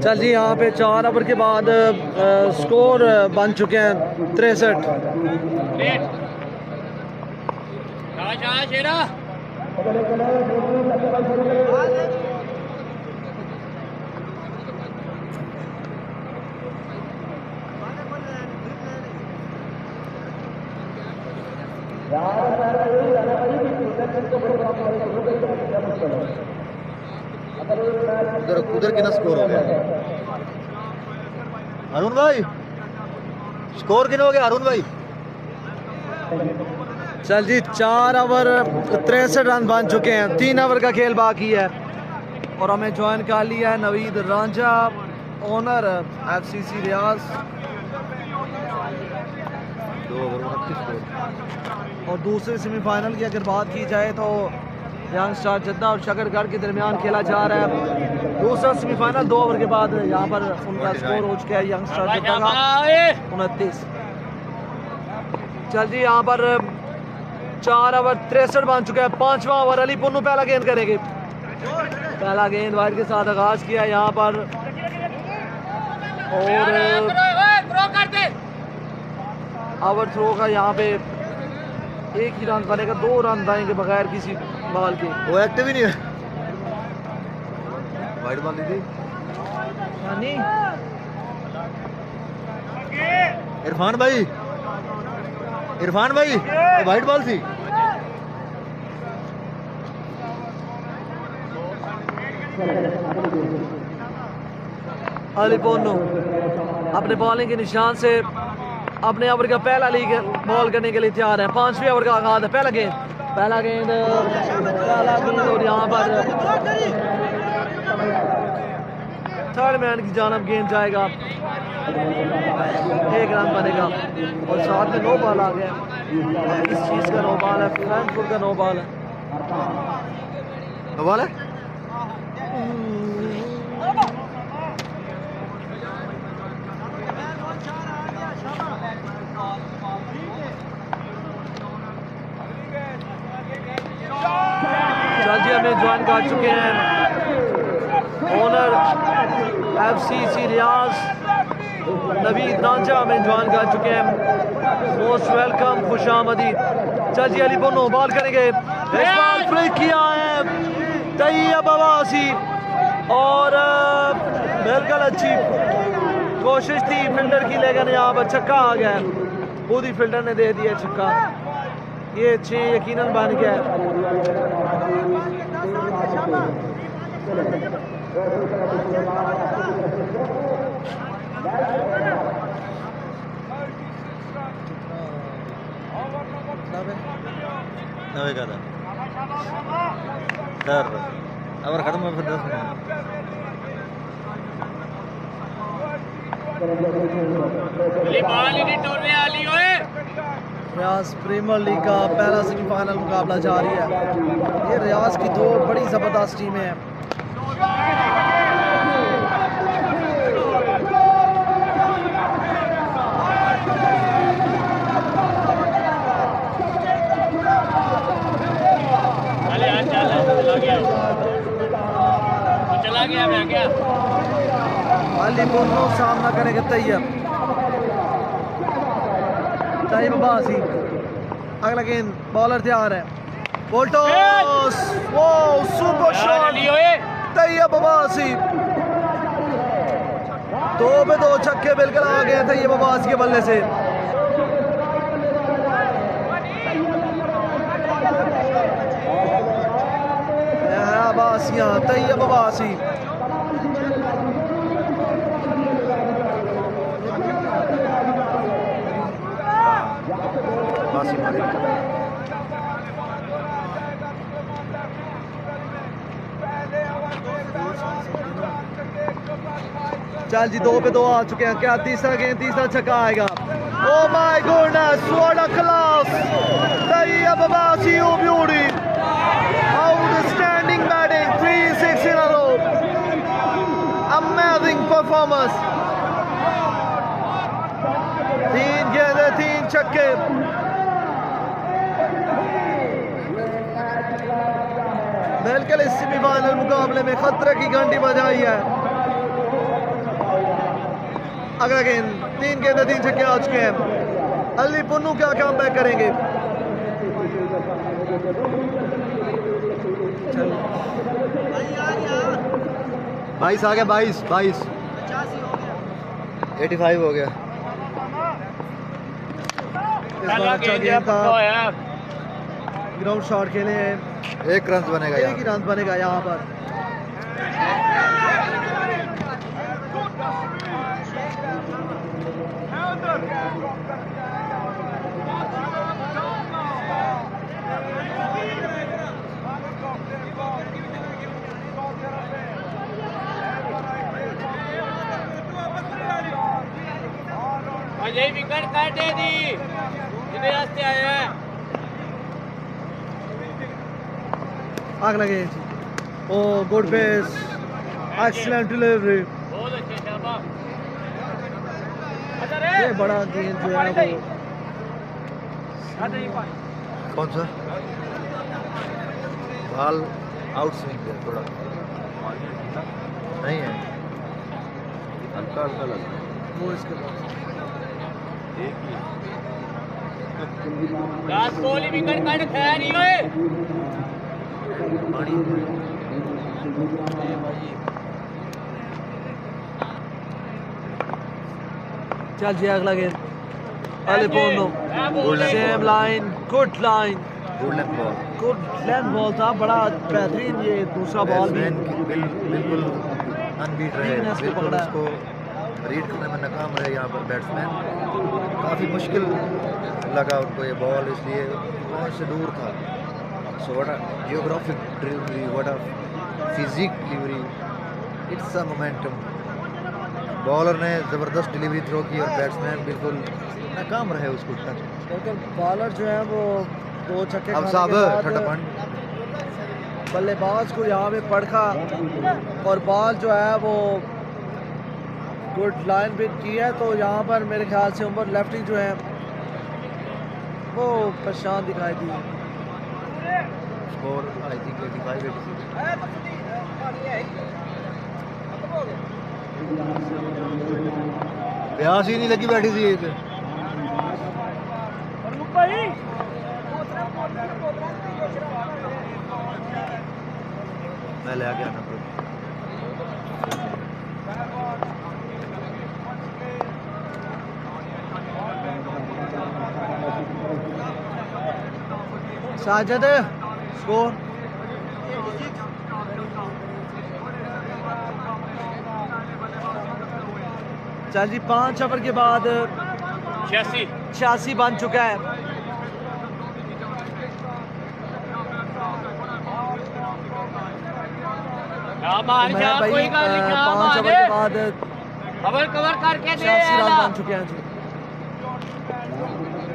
Speaker 1: चल जी यहाँ पे 4 ओवर के बाद स्कोर बन चुके हैं 63।
Speaker 4: शेरा
Speaker 5: उधर कितना स्कोर हो गया अरुण भाई? स्कोर कितना हो गया अरुण भाई?
Speaker 1: चल जी 4 ओवर 63 रन बन चुके हैं। 3 ओवर का खेल बाकी है और हमें ज्वाइन कर लिया है नवीद रांझा, ओनर FCC रियाज।
Speaker 5: 2 ओवर 29 स्कोर।
Speaker 1: और दूसरे सेमीफाइनल की अगर बात की जाए तो यंग स्टार जद्दा और शकरगढ़ के दरमियान खेला जा रहा है। दूसरा सेमीफाइनल 2 ओवर के बाद यहाँ पर उनका स्कोर हो चुका है यंग स्टार जद्दा का 29। चल जी यहाँ पर 4 ओवर 63 बन चुका है। 5वां ओवर अली पुन्नू पहला गेंद करेंगे। पहला गेंद वाइड के साथ आगाज किया यहाँ पर और ओवर थ्रो का यहाँ पे एक ही रन बनेगा, 2 रन आएंगे बगैर किसी बॉल के।
Speaker 5: वो एक्टिव ही नहीं है, वाइड बॉल दी थी इरफान भाई, ये वाइड बॉल थी।
Speaker 1: अली पोन्नू अपने बॉलिंग के निशान से अपने ओवर का पहला लीग बॉल करने के लिए तैयार है। 5वें ओवर का आगाज है। पहला गेंद और यहाँ पर थर्ड मैन की जानब गेंद जाएगा, 1 रन बनेगा और साथ में 9 बॉल आ गया। किस चीज़ का 9 बॉल है? फ्रैंकफुर्ट का 9 बॉल है। जॉर्जिया में ज्वाइन कर चुके हैं ओनर FCC रियाज नवीद रांझा में ज्वाइन कर चुके हैं। मोस्ट वेलकम, खुशामदीद। जॉर्जी अली पोन्नू बॉल करेंगे, इस बॉल फ्लिक किया है तैयब अब्बासी और बिल्कुल अच्छी कोशिश थी फील्डर की, लेकिन यहाँ पर छक्का आ गया। खुद ही फील्डर ने दे दिया छक्का। ये 6 यकीनन बन गया।
Speaker 5: नवे का था डर ओवर खत्म है, फिर 10
Speaker 1: रियाज प्रीमियर लीग का पहला सेमीफाइनल मुकाबला जारी है। ये रियाज की 2 बड़ी ज़बरदस्त टीमें हैं।
Speaker 4: चला गया मैं क्या
Speaker 1: अली पोन्नू सामना करेंगे तैयब अब्बासी। अगला गेंद, बॉलर तैयार है, बोल्टोस, वो सुपर शॉट तैयब अब्बासी। 2 पे 2 छक्के बिल्कुल आ गए तैयब अब्बासी के बल्ले से। अब्बासियां, तैयब अब्बासी। चल जी 2 पे 2 आ चुके हैं। क्या तीसरा गेंद, तीसरा छक्का आएगा? Oh my goodness, what a class! Tayyab Abbasi, oh beauty, outstanding batting, 3 6 in a row, amazing performance. 3 गेंदें, 3 छक्के। बिल्कुल इस सेमीफाइनल मुकाबले में खतरे की घंटी बजाई है। अगला गेंद, 3 गेंदें, 3 छक्के आ चुके हैं। अली पोन्नू क्या काम बैक करेंगे?
Speaker 5: 22 आ गया, 22 85 हो गया।
Speaker 1: इस बार अच्छा गेंद था, ग्राउंड शॉट खेले हैं।
Speaker 5: 1 रन बनेगा,
Speaker 1: 1 ही रन बनेगा यहाँ पर।
Speaker 4: अजय विकेट काटे दी जिधे रास्ते आए हैं।
Speaker 1: अगला गेंद, ओ गुड पेस, एक्सीलेंट डिलीवरी।
Speaker 4: बहुत अच्छे शाबाश।
Speaker 1: ये बड़ा गेंद जो है वो
Speaker 5: कौन सा बॉल आउट स्विंग है थोड़ा, नहीं है, हल्का हल्का लग रहा है
Speaker 1: वो इसके बाद
Speaker 4: लास्ट बॉल ही विकेट कट खैर नहीं हुए।
Speaker 5: पानी
Speaker 1: चल जी अगला गेंद अलिपोनो same line good line
Speaker 5: good length ball,
Speaker 1: good length ball था, बड़ा बेहतरीन ये दूसरा बॉल भी
Speaker 5: बिल्कुल अनबीट रहे,
Speaker 1: Weakness को
Speaker 5: बिल्कुल
Speaker 1: पकड़ा।
Speaker 5: उसको रीड करने में नाकाम रहे यहाँ पर बैट्समैन, काफ़ी मुश्किल लगा उनको ये बॉल, इसलिए पहुँच से दूर था। So what a geographic delivery, what a physique delivery, it's a momentum. Bowler ने ज़बरदस्त डिलीवरी थ्रो की और बैट्समैन बिल्कुल नाकाम रहे उसको टच।
Speaker 1: लेकिन बॉलर जो है वो दो छक्के
Speaker 5: अब
Speaker 1: खाने
Speaker 5: साहब
Speaker 1: के बाद
Speaker 5: ठंडा पानी,
Speaker 1: बल्लेबाज को यहाँ पे पड़खा और बॉल जो है वो गुड लाइन बिट की है, तो यहाँ पर मेरे ख्याल से उमर लेफ्टी जो है वो परेशान दिखाई दी।
Speaker 5: Score I think 85-86। प्यास ही नहीं लगी बैठी थी ये मैं ले आके आना फिर।
Speaker 1: साजिद स्कोर चल जी 5 ओवर के बाद 86 बन चुका है। मैं भाई 5 ओवर के बाद
Speaker 4: कवर कवर करके दे
Speaker 1: 86 रन बन चुके हैं जी।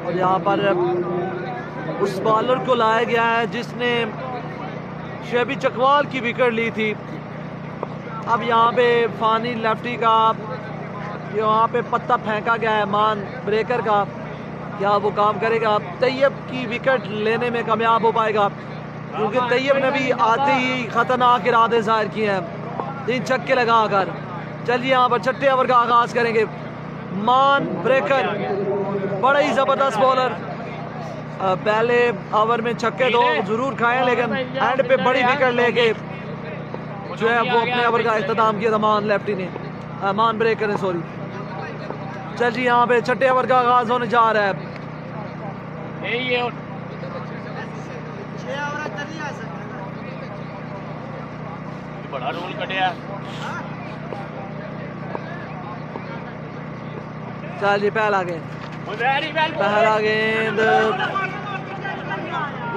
Speaker 1: और यहाँ पर उस बॉलर को लाया गया है जिसने शेबी चकवाल की विकेट ली थी। अब यहाँ पे फानी लेफ्टी का यहाँ पे पत्ता फेंका गया है मान ब्रेकर का, क्या वो काम करेगा? तैयब की विकेट लेने में कामयाब हो पाएगा, क्योंकि तैयब ने भी आते ही खतरनाक इरादे जाहिर किए हैं 3 छक्के लगा कर। चलिए यहाँ पर छठे ओवर का आगाज करेंगे। मान ब्रेकर बड़ा ही ज़बरदस्त बॉलर, पहले ओवर में छक्के दो जरूर खाए, लेकिन एंड पे बड़ी विकेट लेके जो है वो अपने ओवर का इख्तिताम किया था मान लेफ्टी ने, मान ब्रेकर ने, सॉरी। चल जी यहाँ पे छठे ओवर का आगाज होने जा रहा है।
Speaker 4: बड़ा रोल कटिया।
Speaker 1: चल जी पहला गेंद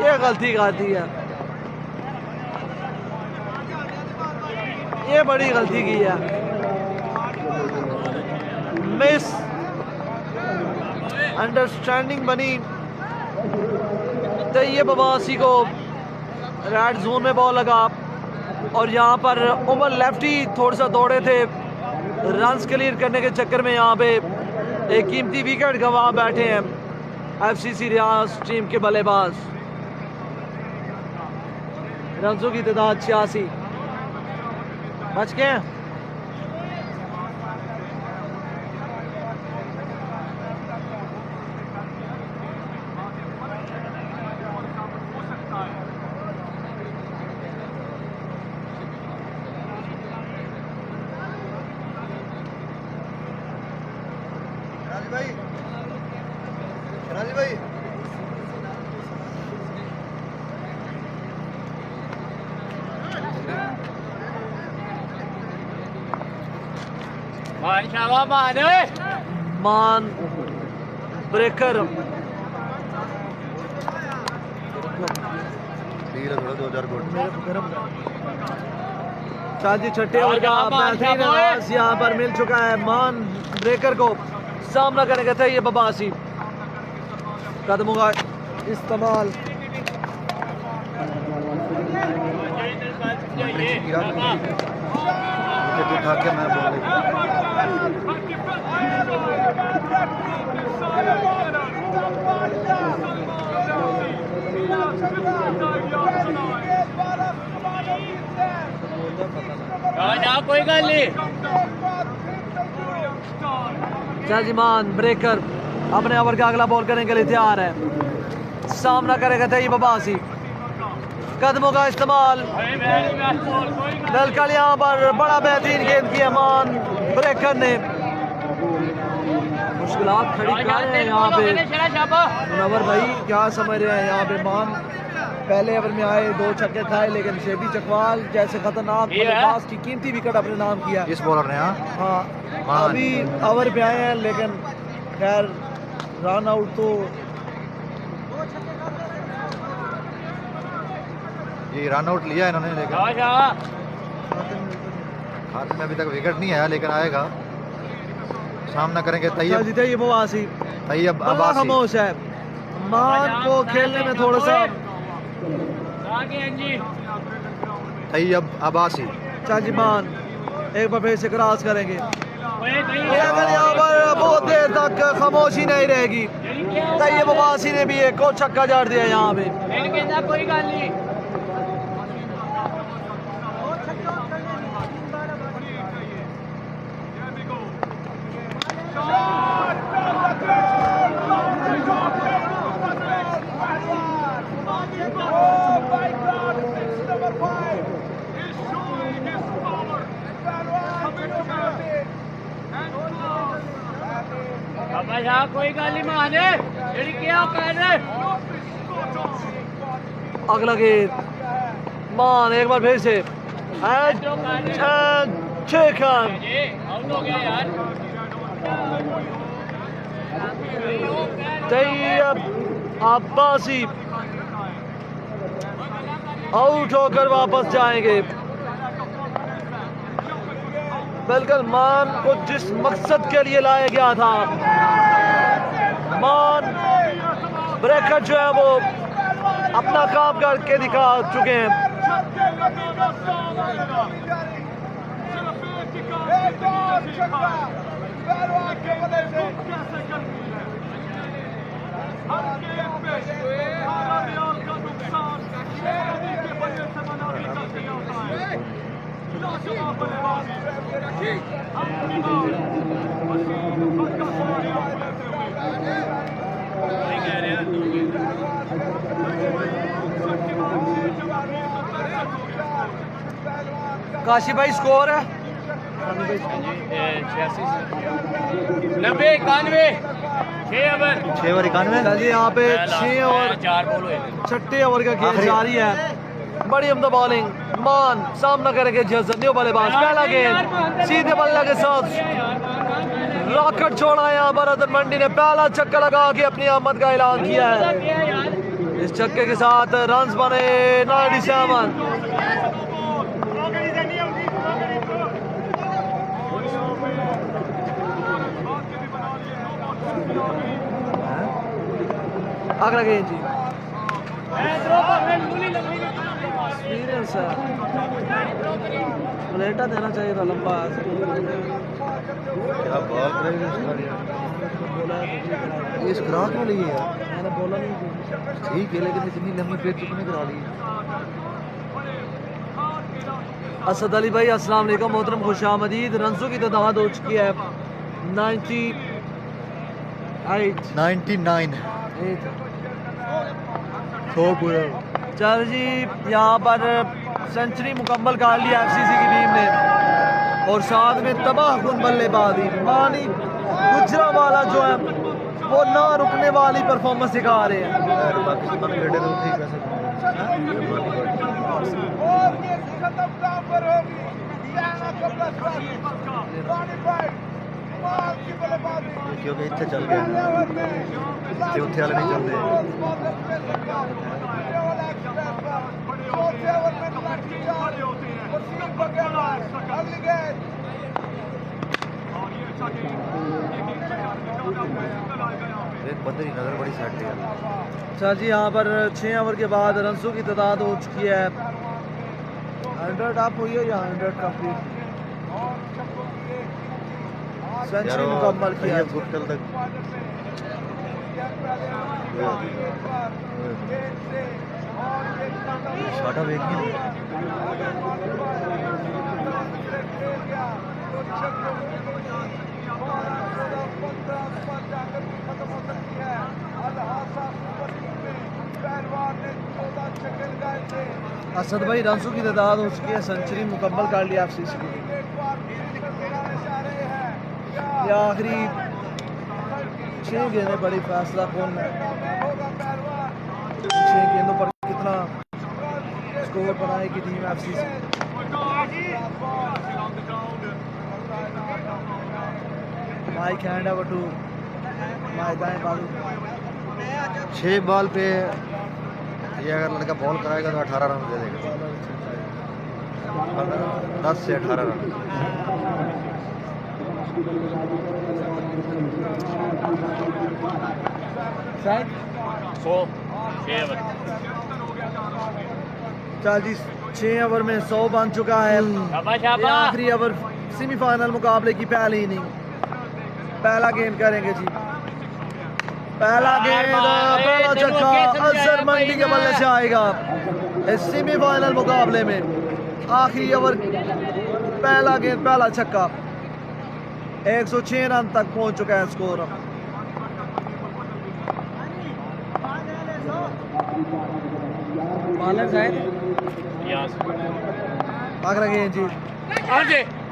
Speaker 1: ये गलती खाती है, ये बड़ी गलती की है, मिस अंडरस्टैंडिंग बनी। तैयब अब्बासी को रेड जोन में बॉल लगा और यहाँ पर उमर लेफ्टी थोड़ा सा दौड़े थे रन्स क्लियर करने के चक्कर में, यहाँ पे एक कीमती विकेट गंवा बैठे हैं एफसीसी रियाज टीम के बल्लेबाज। रनों की तादाद 86 बच गए हैं।
Speaker 5: शराजी भाई
Speaker 1: मान ब्रेकर
Speaker 5: डील है थोड़ा 2000 कोट।
Speaker 1: शादी छठे ओवर का बेहतरीन आगाज यहाँ पर मिल चुका है मान ब्रेकर को। सामना करेंगे था ये बबासी, कदमों का इस्तेमाल।
Speaker 5: मुझे उठा के मैं बोल
Speaker 4: कोई गल नहीं
Speaker 1: शाहजीमान ब्रेकर अपने ओवर का अगला बॉल करने के लिए तैयार है। सामना करेगा तैयब अब्बासी। कदमों का इस्तेमाल बिल्कुल यहाँ पर बड़ा बेहतरीन गेंद की मान ब्रेकर ने मुश्किलात खड़ी कर रहे हैं यहाँ पे मुनव्वर भाई। क्या समझ रहे हैं यहाँ पे मान पहले ओवर में आए 2 छक्के खाए लेकिन शेबी चकवाल जैसे खतरनाक बल्लेबाज की कीमती विकेट अपने नाम किया
Speaker 5: इस बॉलर ने।
Speaker 1: हाँ अभी ओवर पे आए हैं लेकिन खैर रन आउट तो
Speaker 5: ये रन आउट लिया इन्होंने लेकिन खाते में अभी तक विकेट नहीं आया लेकिन आएगा। सामना करेंगे तैयब
Speaker 1: अब्बासी।
Speaker 5: तैयब
Speaker 1: बड़ा
Speaker 5: अब्बासी।
Speaker 1: खामोश है मान को खेलने में थोड़ा सा।
Speaker 5: तैयब अब्बासी।
Speaker 1: शाहजीमान एक बार फिर से क्रॉस करेंगे लेकिन यहाँ पर बहुत देर तक खामोशी नहीं रहेगी। तैयब अब्बासी ने भी एक और छक्का जड़ दिया यहाँ पे।
Speaker 4: कोई गल नहीं कोई गल नहीं माने क्या कर रहे
Speaker 1: अगला गेंद मान एक बार फिर से तैयब अब्बासी आउट होकर वापस जाएंगे। बिल्कुल मान को जिस मकसद के लिए लाया गया था मान ब्रेकर जो है वो अपना काम करके दिखा चुके हैं। काशी भाई स्कोर है
Speaker 4: 90 91
Speaker 5: 6 ओवर 91।
Speaker 1: चलिए यहाँ पे 6 और
Speaker 4: 4 बॉल हुए
Speaker 1: 6 ओवर का खेल जारी है। बड़ी उम्दा बॉलिंग मान सामना करेंगे न्यू बल्लेबाज। पहला गेंद सीधे बल्ले के साथ रॉकेट छोड़ा यहाँ पर अदर मंडी ने पहला छक्का लगा के अपनी आमद का ऐलान किया है। इस छक्के के साथ रन्स बने 97। अगला गेंद जी एक्सपीरियंस है प्लेटा देना चाहिए था लंबा।
Speaker 5: क्या बात है इस खुराक में लिए यार
Speaker 1: मैंने बोला नहीं
Speaker 5: ठीक है लेकिन इतनी लंबी पेट कितने करा ली।
Speaker 1: असद अली भाई अस्सलाम वालेकुम मोहतरम खुशामदीद। रन्सों की तादाद हो चुकी है
Speaker 5: 99।
Speaker 1: चल जी यहाँ पर सेंचुरी मुकम्मल कर लिया एफसीसी की टीम ने और साथ में तबाह कुन बल्लेबाजी मानी गुजरावाला जो है वो ना रुकने वाली परफॉर्मेंस दिखा रहे हैं।
Speaker 5: क्योंकि इतने चल गए चौथे वाले नहीं चलते। एक बंदे की नजर बड़ी सेट है।
Speaker 1: अच्छा जी यहाँ पर 6 ओवर के बाद रन्सों की तादाद हो चुकी है 100 अप हुई है या 100 कंप्लीट सेंचुरी मुकम्मल किया।
Speaker 5: गुप्तल तक शाटा
Speaker 1: असद भाई रनों की तादाद हो चुकी है, सेंचुरी मुकम्मल कर लिया एफसीसी की। ये आखिरी 6 गेंदें बड़ी फैसला कौन है, 6 गेंदों पर कितना स्कोर बनाएगी team FCC. Mic hand over to mic दाएं बाजू।
Speaker 5: 6 बॉल पे ये अगर लड़का बॉल कराएगा तो 18 रन दे देगा, 10 से 18 रन।
Speaker 1: चल जी 6 ओवर में 100 बन चुका है। ये आखिरी ओवर सेमीफाइनल मुकाबले की पहली इनिंग, पहला गेंद करेंगे जी। पहला गेंद पहला छक्का अजहर मंडी के बल्ले से आएगा इस सेमीफाइनल मुकाबले में। आखिरी ओवर पहला गेंद पहला छक्का, 106 रन तक पहुंच चुका है स्कोर। आगरा गेंद जी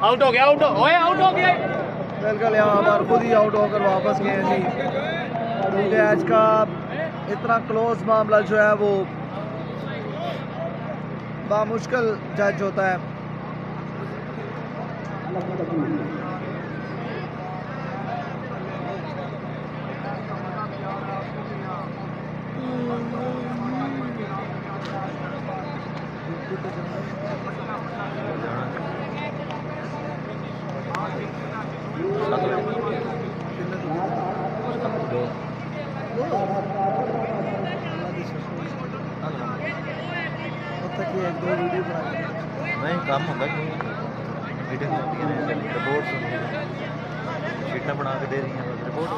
Speaker 4: आउट हो गया, आउट हो गया।
Speaker 1: बिल्कुल यहाँ पर खुद ही आउट होकर वापस गए जी, क्योंकि आज का इतना क्लोज मामला जो है वो बामुश्किल जज होता है।
Speaker 5: नहीं काम होंगे मीटिंग होती है, रिपोर्ट्स होती हैं, शीटें बना के दे रही हैं, बस रिपोर्ट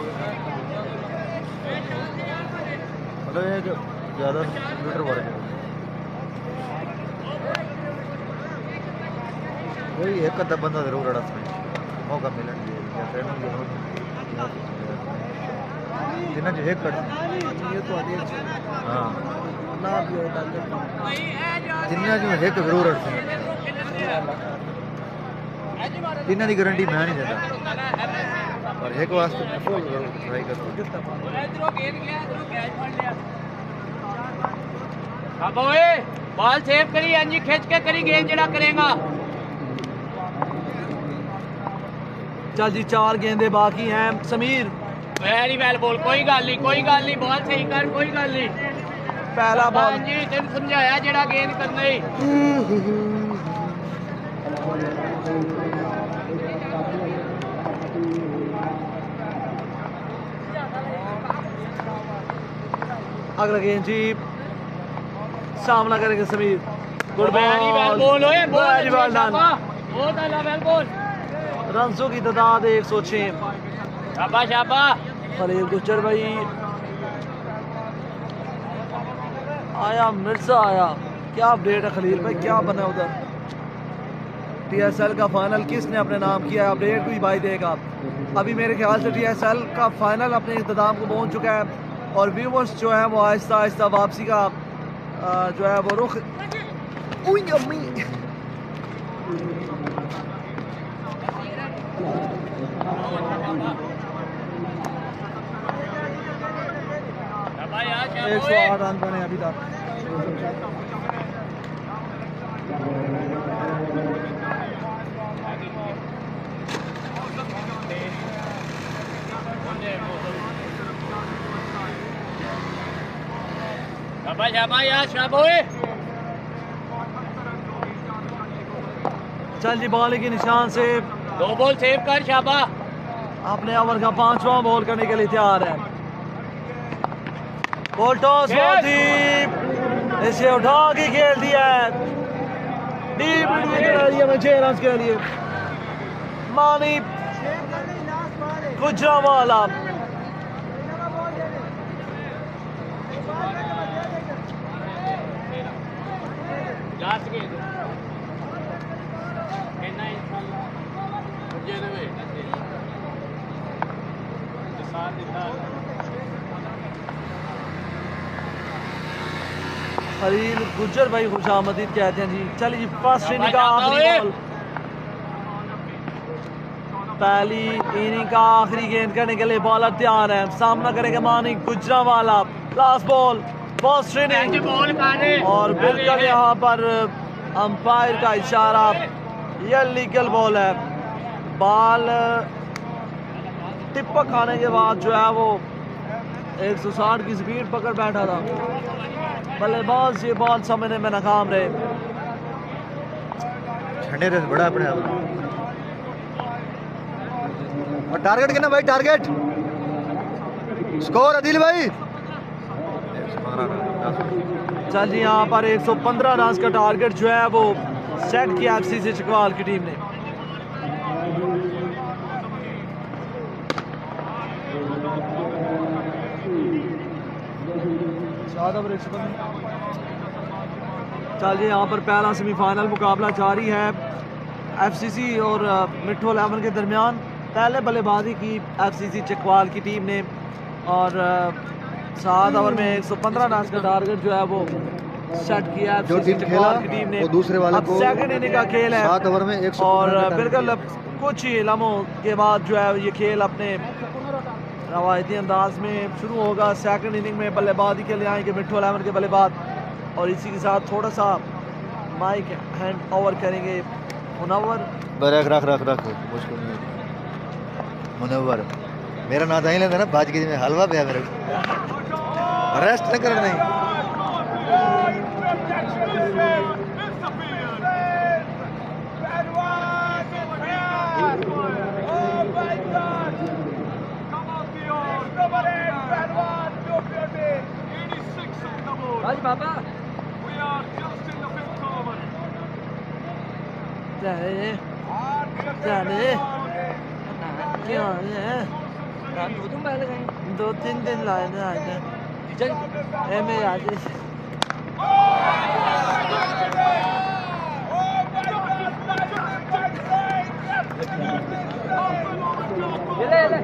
Speaker 5: मतलब ये ज़्यादा कंप्यूटर वर्क है। वही एक अद्धा बंदा जरूर अड़ा मौका मिलन या ट्रेनिंग जिन्हें जो एक हाँ जिन्हें जो एक जरूर अड़ते तिन्हों की गारंटी मैं नहीं देता, और एक वास्ते मैं फुल ट्राई करता
Speaker 4: बॉल सेव करी, अंजी खिंच के करी गेंद जड़ा करेगा।
Speaker 1: चल जी 4 गेंदे बाकी हैं। समीर
Speaker 4: वेरी वेल बोल, कोई गल नहीं, बॉल सही कर, कोई गल नहीं।
Speaker 1: पहला बॉल
Speaker 4: जी तेन समझाया जड़ा गेंद करना ही।
Speaker 1: अगला गेंद जी सामना करेंगे समीर। गुड
Speaker 4: वेरी वेल बोल, ओए
Speaker 1: वेरी वेल डन।
Speaker 4: बहुत अच्छा वेल बोल।
Speaker 1: रनों की तादाद 106।
Speaker 4: शाबाश शाबाश।
Speaker 1: खलील गुज्जर भाई आया, मिर्जा आया, क्या अपडेट है खलील भाई, क्या बना उधर? TSL का फाइनल किसने अपने नाम किया है? अपडेट कोई भाई देगा। अभी मेरे ख्याल से TSL का फाइनल अपने इख्तिताम को पहुंच चुका है, और व्यूवर्स जो है वो आहिस्ता आहिस्ता वापसी का जो है वो रुख। एक 108 रन बने अभी तक। चल जी बॉल के निशान से
Speaker 4: 2 बॉल सेव कर शाबा।
Speaker 1: अपने ओवर का 5वां बॉल करने के लिए तैयार है। बॉल टॉस बहुत ही इसे उठा के खेल दिया है डीप एरिया में 6 रन के लिए। मानी गुजरावाला
Speaker 4: लास्ट गेंद
Speaker 1: खलील गुज्जर भाई खुशामदीद कहते हैं जी। चलिए जी, फर्स्ट इनिंग का आखिरी बॉल, पहली इनिंग का आखिरी गेंद करने के लिए बॉलर तैयार है। सामना करेंगे Manik Gujranwala. Last ball, first inning, और बिल्कुल यहाँ पर अंपायर का इशारा, यह लीगल बॉल है। बॉल टिप्पा खाने के बाद जो है वो 160 की स्पीड पकड़ बैठा था। बल्लेबाज ये बॉल समझने में नाकाम रहे।
Speaker 5: ठंडे रस बड़ा अपने आप। और टारगेट कितना भाई, टारगेट स्कोर अदिल भाई?
Speaker 1: चल जी, यहाँ पर 115 रन का टारगेट जो है वो सेट किया एफसीसी चकवाल की टीम ने। चल जी, यहाँ पर पहला सेमीफाइनल मुकाबला जारी है एफसीसी और मिट्ठू 11 के दरमियान। पहले बल्लेबाजी की एफसीसी चकवाल की टीम ने, और 7 ओवर में 115 रन का टारगेट जो है वो सेट किया
Speaker 5: जो
Speaker 1: एफसीसी
Speaker 5: टीम
Speaker 1: चकवाल
Speaker 5: खेला
Speaker 1: की टीम ने।
Speaker 5: वो दूसरे वाले
Speaker 1: अब
Speaker 5: को
Speaker 1: सेकंड इनिंग का खेल है
Speaker 5: 7 ओवर में 115
Speaker 1: और
Speaker 5: का
Speaker 1: बिल्कुल कुछ ही लम्हों के बाद जो है ये खेल अपने रवायती अंदाज में शुरू होगा। सेकंड इनिंग में बल्लेबाजी के लिए आएंगे मिट्ठू 11 के बल्लेबाज, और इसी के साथ थोड़ा सा माइक हैंड ओवर करेंगे मुनव्वर।
Speaker 5: रख रख रख रख मुश्किल नहीं है। मुनव्वर मेरा नाम नहीं लेता ना, बाज के में हलवा पे है मेरे को, रेस्ट न करना नहीं।
Speaker 3: आज बाबा
Speaker 1: चले क्या है,
Speaker 3: तुम पहले कहीं
Speaker 1: 2-3 दिन लाए थे आज में आज।
Speaker 3: ले ले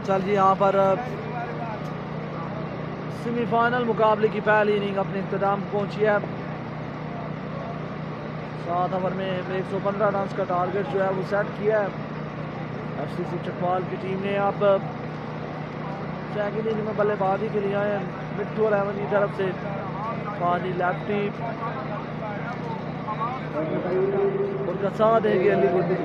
Speaker 1: चल जी, यहाँ पर सेमीफाइनल मुकाबले की पहली इनिंग अपने इख्तिताम पहुंची है। 7 ओवर में 115 रन का टारगेट जो है वो सेट किया है FCC चकवाल की टीम ने। अब सेकंड इनिंग में बल्लेबाजी के लिए आए मिट्टू अहमद की तरफ से फानी लेफ्टी, उनका साथ देंगे अली गुड्डू।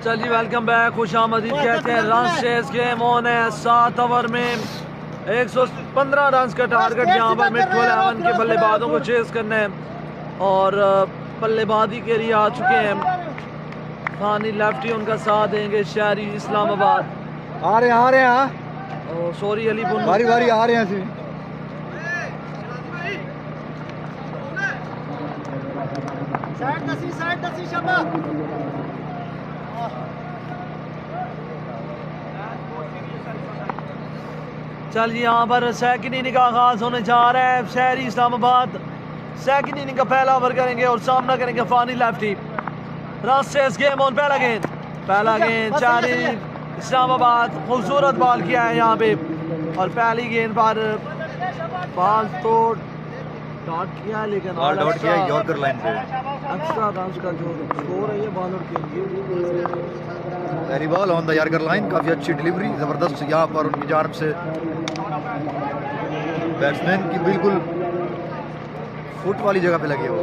Speaker 1: चलिए वेलकम बैक, खुश आमदीद कहते हैं। रन चेस गेम ऑन है। 7 ओवर में 115 रन का टारगेट यहाँ पर मिट्टू अहमद के बल्लेबाजों को चेस करना है और बल्लेबाजी के लिए आ चुके हैं फानी लेफ्टी, उनका साथ देंगे शहरी इस्लामाबाद।
Speaker 5: आ रहे हैं
Speaker 1: सॉरी अली बुन
Speaker 5: बारी बारी आ रहे हैं।
Speaker 1: चल यहाँ पर सेकंड इनिंग का आगाज होने जा रहा है। शहरी इस्लामाबाद सेकंड इनिंग का पहला ओवर करेंगे और सामना करेंगे Fani lefty. Run game on. पहला गेंद शहरी इस्लामाबाद खूबसूरत बॉल किया है यहाँ पे और पहली गेंद पर बॉल तो डॉट किया लेकिन
Speaker 5: डॉट किया यॉर्कर लाइन पे।
Speaker 1: एक्स्ट्रा रन का जो स्कोर है ये बॉलर के लिए।
Speaker 5: पहली ball on the yorker line, काफी अच्छी डिलीवरी, जबरदस्त यहाँ पर उनकी जानब से बैट्समैन की बिल्कुल फुट वाली जगह पे लगे वो।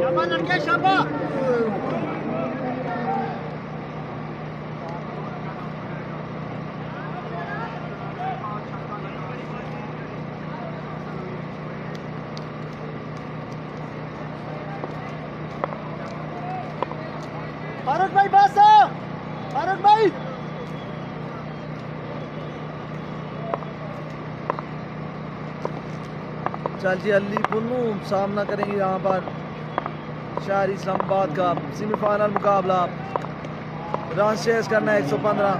Speaker 1: फारूक भाई बस फारूक भाई चल जी अली पुन्नू सामना करेंगे यहाँ पर शहरी इस्लामाबाद का सेमीफाइनल मुकाबला। रन चेस करना है 115।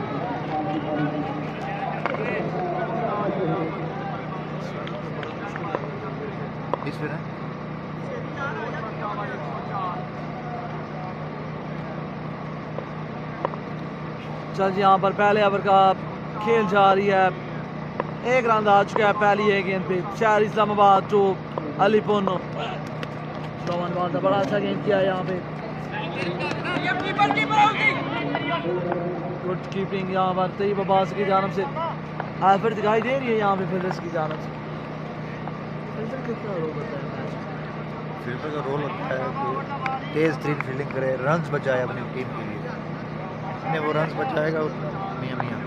Speaker 5: इस पे ना
Speaker 1: चल जी यहाँ पर पहले ओवर का खेल जा रही है। एक रन आ चुका है पहली एक गेंद पे। शहर Islamabad to Ali Punnu. Showman ball का बड़ा अच्छा गेंद किया है यहाँ पे। गुड कीपिंग यहाँ पर तैयब अब्बास की जानब से। फिर दिखाई दे रही है यहाँ पे फील्डर्स की जानब से। फील्डर कितना रोल होता है मैच में?
Speaker 5: फील्डर का रोल होता है कि तेज तरीन फील्डिंग करे, रन्स बचाए अपनी टीम के लिए। जितने वो रन्स बचाएगा उतना मियाँ मियाँ।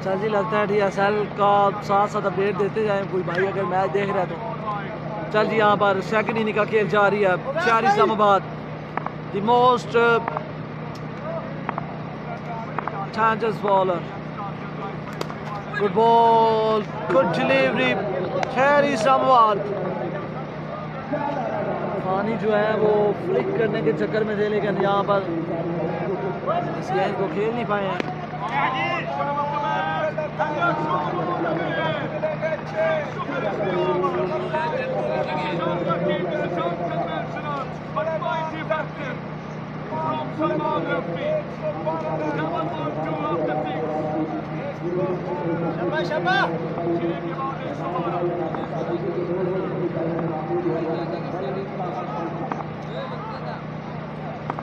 Speaker 1: चल जी लगता है DSL का साथ साथ अपडेट देते जाएं कोई भाई अगर मैच देख रहा है तो। चल जी यहाँ पर सेकंड इनिंग का खेल जारी है। शहर Islamabad the most chances bowler. Good ball, good delivery. शहर इस्लामाबाद पानी जो है वो फ्लिक करने के चक्कर में थे लेकिन यहाँ पर इस गेंद को खेल नहीं पाए हैं।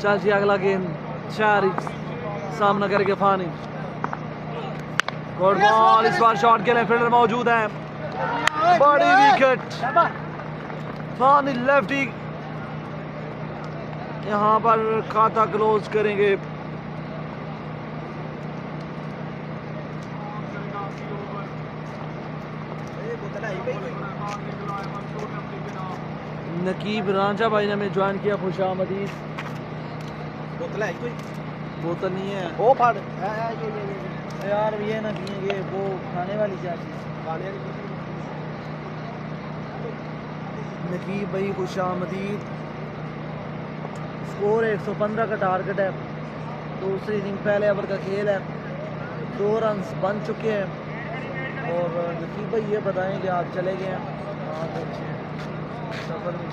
Speaker 1: चल जी अगला गेंद चार सामना करेंगे फानी। गुड बॉल, इस बार शॉट के लिए फील्डर मौजूद है। बड़ी विकेट फानी लेफ्टी यहाँ पर खाता क्लोज करेंगे। नकीब रांझा भाई ने हमें ज्वाइन किया। खुशामदीद। बोतल है कोई? बोतल नहीं है वो फाड़ यार ये ना पिएंगे वो खाने वाली क्या चीज़ खाने वाली। नकीब भाई खुशामदीद। स्कोर 115 का टारगेट है। दूसरी इनिंग पहले ओवर का खेल है। 2 रन बन चुके हैं और नकीब भाई ये बताएं कि आप चले गए हैं हाँ तो अच्छे सफ़र में।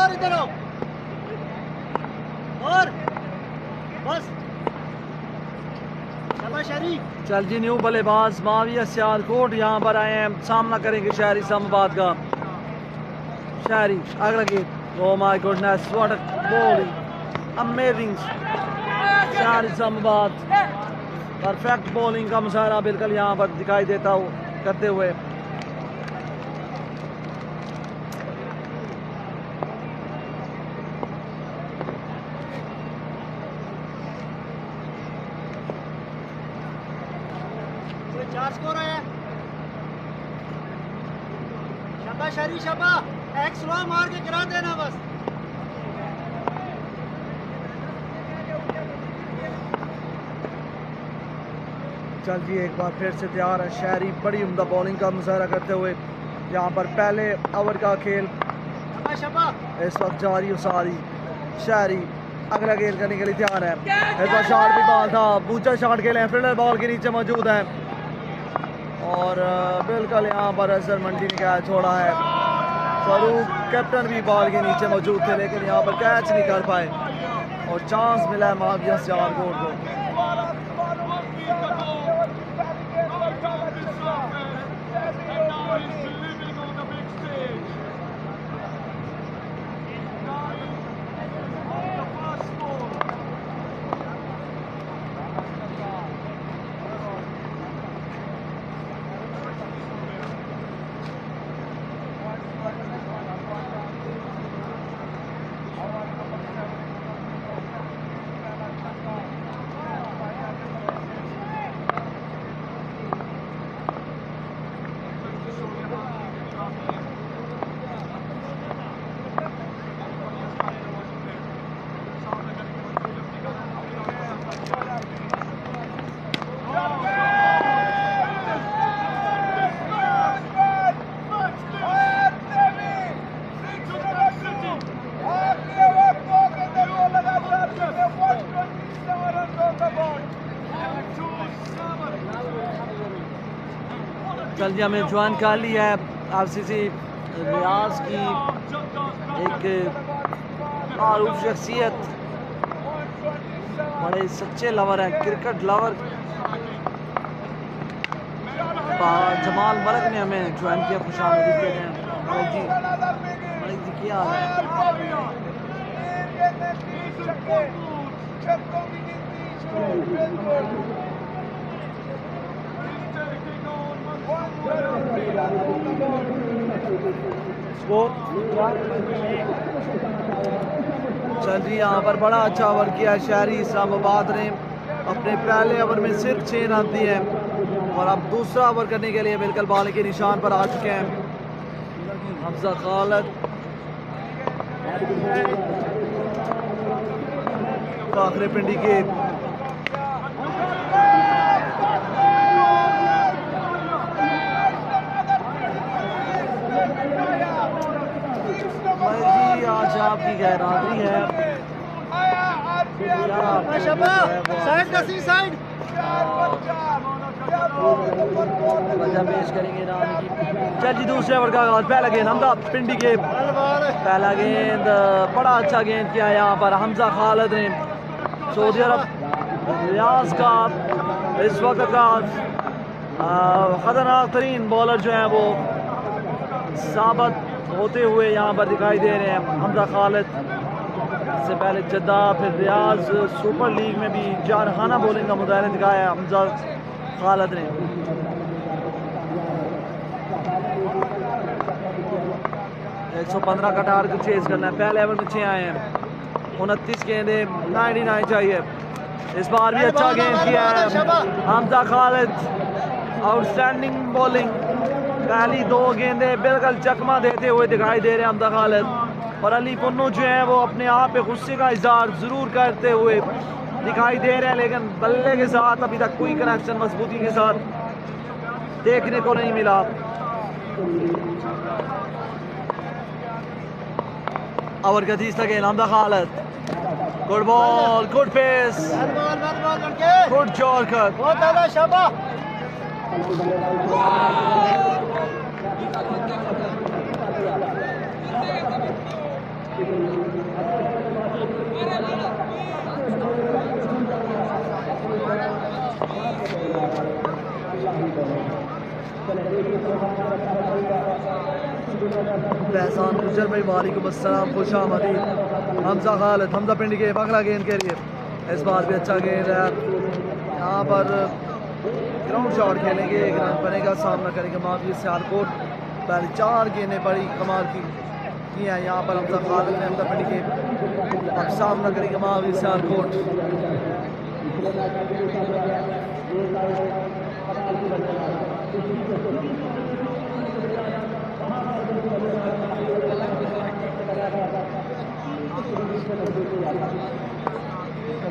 Speaker 1: और इधर आओ और बस चल जी न्यू बल्लेबाज माविया सियालकोट यहाँ पर आए हैं, सामना करेंगे शहरी इस्लामाबाद का। शहरी अगला गेट, oh my goodness what a bowling, amazing. शहरी इस्लामाबाद परफेक्ट बॉलिंग का मुजाहरा बिल्कुल यहाँ पर दिखाई देता हो करते हुए।
Speaker 5: मार के गिरा देना बस।
Speaker 1: चल जी एक बार फिर से तैयार है शहरी, बड़ी उम्दा बॉलिंग का मुजाहरा करते हुए। यहाँ पर पहले ओवर का खेल इस वक्त जारी सारी। शहरी अगला गेंद करने के लिए तैयार है। इस बार शॉट भी बॉल था, बूचा शॉट खेले हैं, फील्डर बॉल के नीचे मौजूद है और बिल्कुल यहाँ पर अजहर मंडी ने कैच छोड़ा है। फारूक कैप्टन भी बॉल के नीचे मौजूद थे लेकिन यहाँ पर कैच नहीं कर पाए और चांस मिला है माविया सियालकोट को। चल जी हमें ज्वाइन कर लिया है आरसीसी रियाज की एक मारूफ शख्सियत, बड़े सच्चे लवर हैं, क्रिकेट लवर। जमाल मलिक ने हमें ज्वाइन किया, खुशामदीद कहते हैं। मलिक जी क्या हाल है? चल जी यहाँ पर बड़ा अच्छा ओवर किया शहरी इस्लामाबाद ने, अपने पहले ओवर में सिर्फ 6 रन दिए हैं और अब दूसरा ओवर करने के लिए बिल्कुल बॉल के निशान पर आ चुके हैं हमजा खालिद। काकरे पिंडी के जी आज आपकी गैरहाजिरी है, वजह पेश करेंगे नाम की। चल जी दूसरे ओवर का आगाज, पहला गेंद हमजा पिंडी के, पहला गेंद बड़ा अच्छा गेंद किया यहाँ पर हमजा खालिद ने। सऊदी अरब रियाज का इस वक्त का खतरनाक तरीन बॉलर जो है वो साबित होते हुए यहाँ पर दिखाई दे रहे हैं हमजा खालिद। इससे पहले जद्दा फिर रियाज सुपर लीग में भी जारहाना बॉलिंग का मुजाहरा दिखाया हमजा खालिद ने। एक 115 का टारगेट चेज करना है, पहले ओवर में 6 आए हैं, 29 गेंदे 99 चाहिए। इस बार भी अच्छा गेंद किया है हमजा खालिद, आउटस्टैंडिंग बॉलिंग। पहली 2 गेंदे बिल्कुल चकमा देते हुए दिखाई दे रहे हैं हमजा खालिद और अली पुन्नू जो है वो अपने आप पे गुस्से का इजहार जरूर करते हुए दिखाई दे रहे हैं लेकिन बल्ले के साथ अभी तक कोई कनेक्शन मजबूती के साथ देखने को नहीं मिला। ओवर का तीसरा गेंद Hamza Khalid, good ball, good pace, good yorker. Faizan Gujjar भाई वालेकुम अस्सलाम, खुश आमदीद। हमजा खालिद, हमजा पिंड के बगला गेंद के लिए इस बार भी अच्छा गेंद है। यहाँ पर ग्राउंड शॉट खेलेंगे, एक रन बनेगा, सामना करेंगे माफी सियालकोट। पहले 4 गेंदें बड़ी कमाल की हैं यहाँ पर हमजा खालिद ने हमजा पिंड के। अब सामना करेंगे माफी सियालकोट।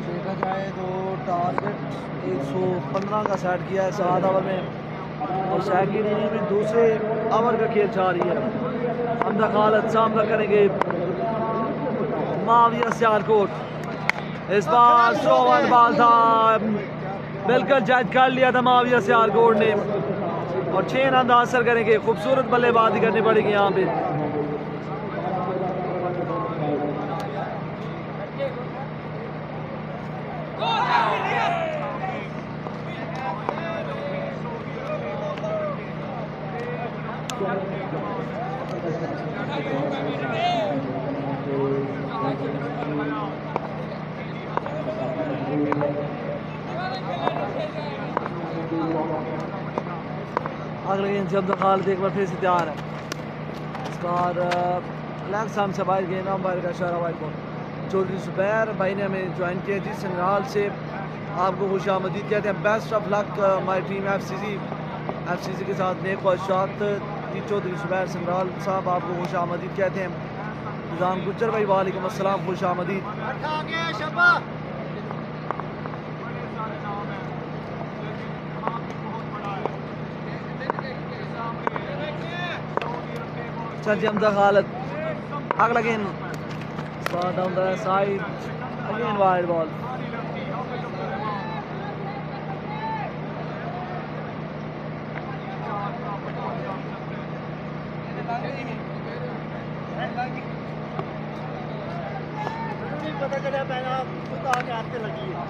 Speaker 1: देखा जाए तो टारगेट 115 का सेट किया है 7 ओवर में, और शहकी ने भी दूसरे ओवर का खेल जारी है। हमजा खालिद सामना करेंगे माविया सियालकोट। इस बार स्लो वन बॉल था, बिल्कुल जज कर लिया था माविया सियालकोट ने, और 6 रन हासिल करेंगे। खूबसूरत बल्लेबाजी करनी पड़ेगी यहाँ पे। अगले गेंद से हमजा खालिद एक बार फिर से तैयार है। इस बार लेग साम से बाहर गेंद अंपायर का इशारा वाइड बॉल। चौधरी जुबैर भाई ने हमें ज्वाइन किया जी सनराल से, आपको खुश आमदीद कहते हैं। Best of luck my team FCC के साथ नेक ख्वाहिशात। चौधरी जुबैर सनराल साहब आपको खुश आमदीद कहते हैं। निज़ाम गुज्जर भाई वालेकुम अस्सलाम, खुश आमदीद। अच्छा जी हमजा खालिद अगला गेंद down the side, again wide ball. पता चला पहला आगे हाथ पे लगी है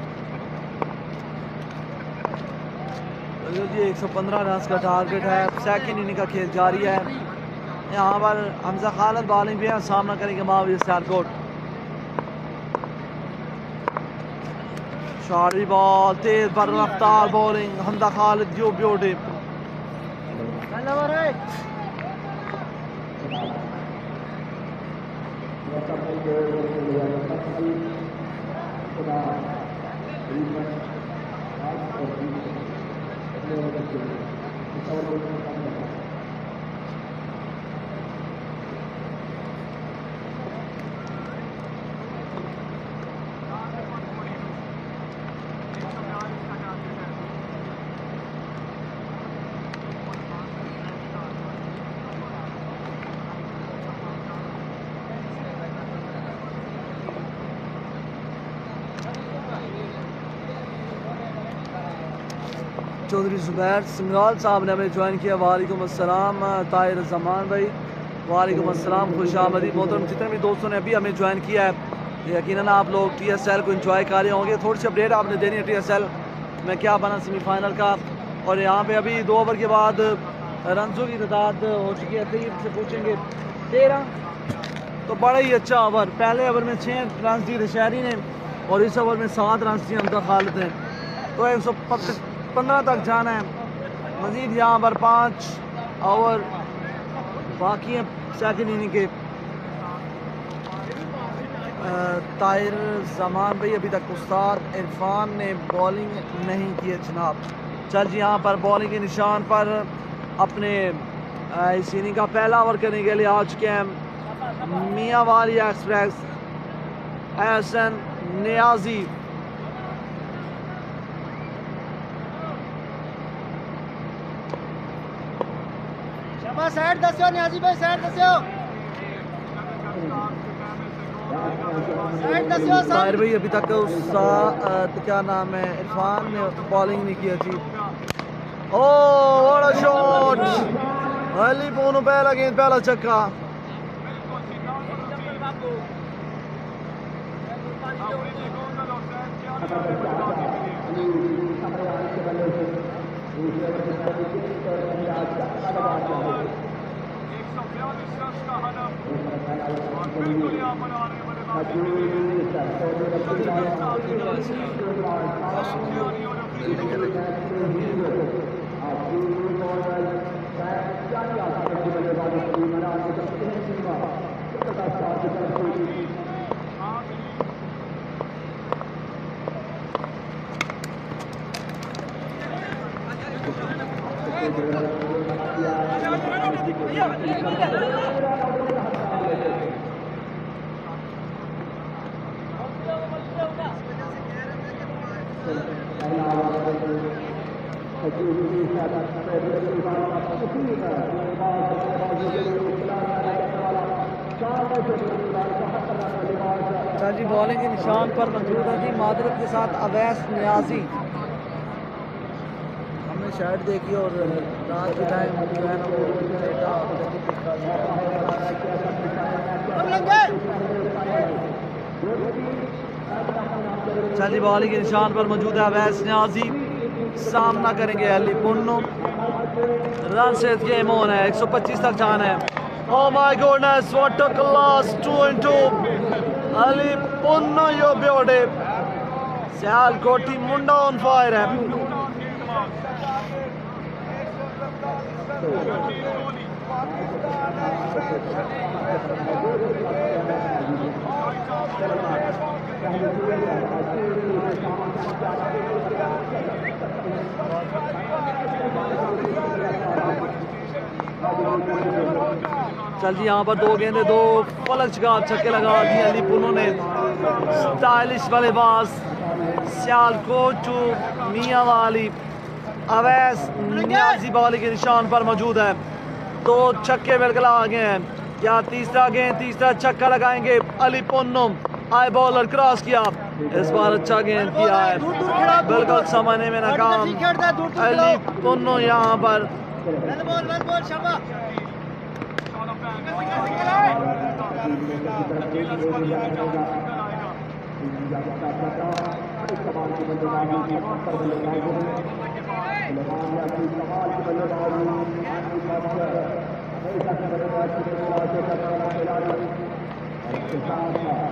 Speaker 1: जी। 115 रन का टारगेट है। सेकंड इनिंग का खेल जारी है। यहाँ पर हमजा खालिद बॉलिंग भी है, सामना करेंगे माविया सियालकोट। शॉर्टी बॉल, तेज पर रफ्तार बॉलिंग, हमजा खालिद जो ब्यूटी। चौधरी जुबैर सिमराल साहब ने हमें ज्वाइन किया, वालेकुम अस्सलाम। ताहिर जमान भाई वालेकुम अस्सलाम, खुश आमदीद। मोहतरम जितने भी दोस्तों ने अभी हमें ज्वाइन किया है, यकीनन आप लोग TSL को एंजॉय कर रहे होंगे। थोड़ी सी अपडेट आपने देनी है TSL में क्या बना सेमीफाइनल का। और यहाँ पे अभी 2 ओवर के बाद रनों की तादाद हो चुकी है, 13 से पूछेंगे 13, तो बड़ा ही अच्छा ओवर। पहले ओवर में 6 रन दिए थे शहरी ने, और इस ओवर में 7 रन दिए हमजा खालिद ने, तो 115 तक जाना है। मजीद यहाँ पर 5 ओवर बाकी हैं सेकंड इनिंग के। ताहिर जमान भाई अभी तक उस्ताद इरफान ने बॉलिंग नहीं की है जनाब। चल जी यहाँ पर बॉलिंग के निशान पर अपने इस इनिंग का पहला ओवर करने के लिए आ चुके हैं मियाँ वाली एक्सप्रेस एहसन नियाजी।
Speaker 3: साइड दस्यो नियाजी भाई, साइड दस्यो, साइड दस्यो।
Speaker 1: ताहिर भाई अभी तक उसका क्या नाम है इरफान ने बॉलिंग नहीं किया जी। Oh what a shot, Ali पोनो पहला गेंद पहला छक्का। जी बॉलिंग के निशान पर मौजूद है जी मादरत के साथ अवैस नियाजी। हमने शर्ट देखी और रात के टाइम जो है ना वो चल जी बॉलिंग के निशान पर मौजूद है अवैस नियाजी। सामना करेंगे अली पुन्नो। रन से गेम ऑन है, 125 तक जाना है। Oh my goodness, what a class 2-2. Ali Punno yo beauty. Sialkoti Munda on fire है। चल जी यहाँ पर दो गेंदे, दो पलक छक्के लगा दिए अली पुन्नो ने। स्टाइलिश बल्लेबाज सियालकोट मियां वाली अवैस नियाजी बॉलिंग के निशान पर मौजूद है। दो छक्के बिल्कुल आ गए हैं। क्या तीसरा गेंद, तीसरा छक्का लगाएंगे अली पुन्नो। आई बॉलर क्रॉस किया, इस बार अच्छा गेंद किया है, बिल्कुल समझने में नाकाम अली पुन्नो। यहाँ पर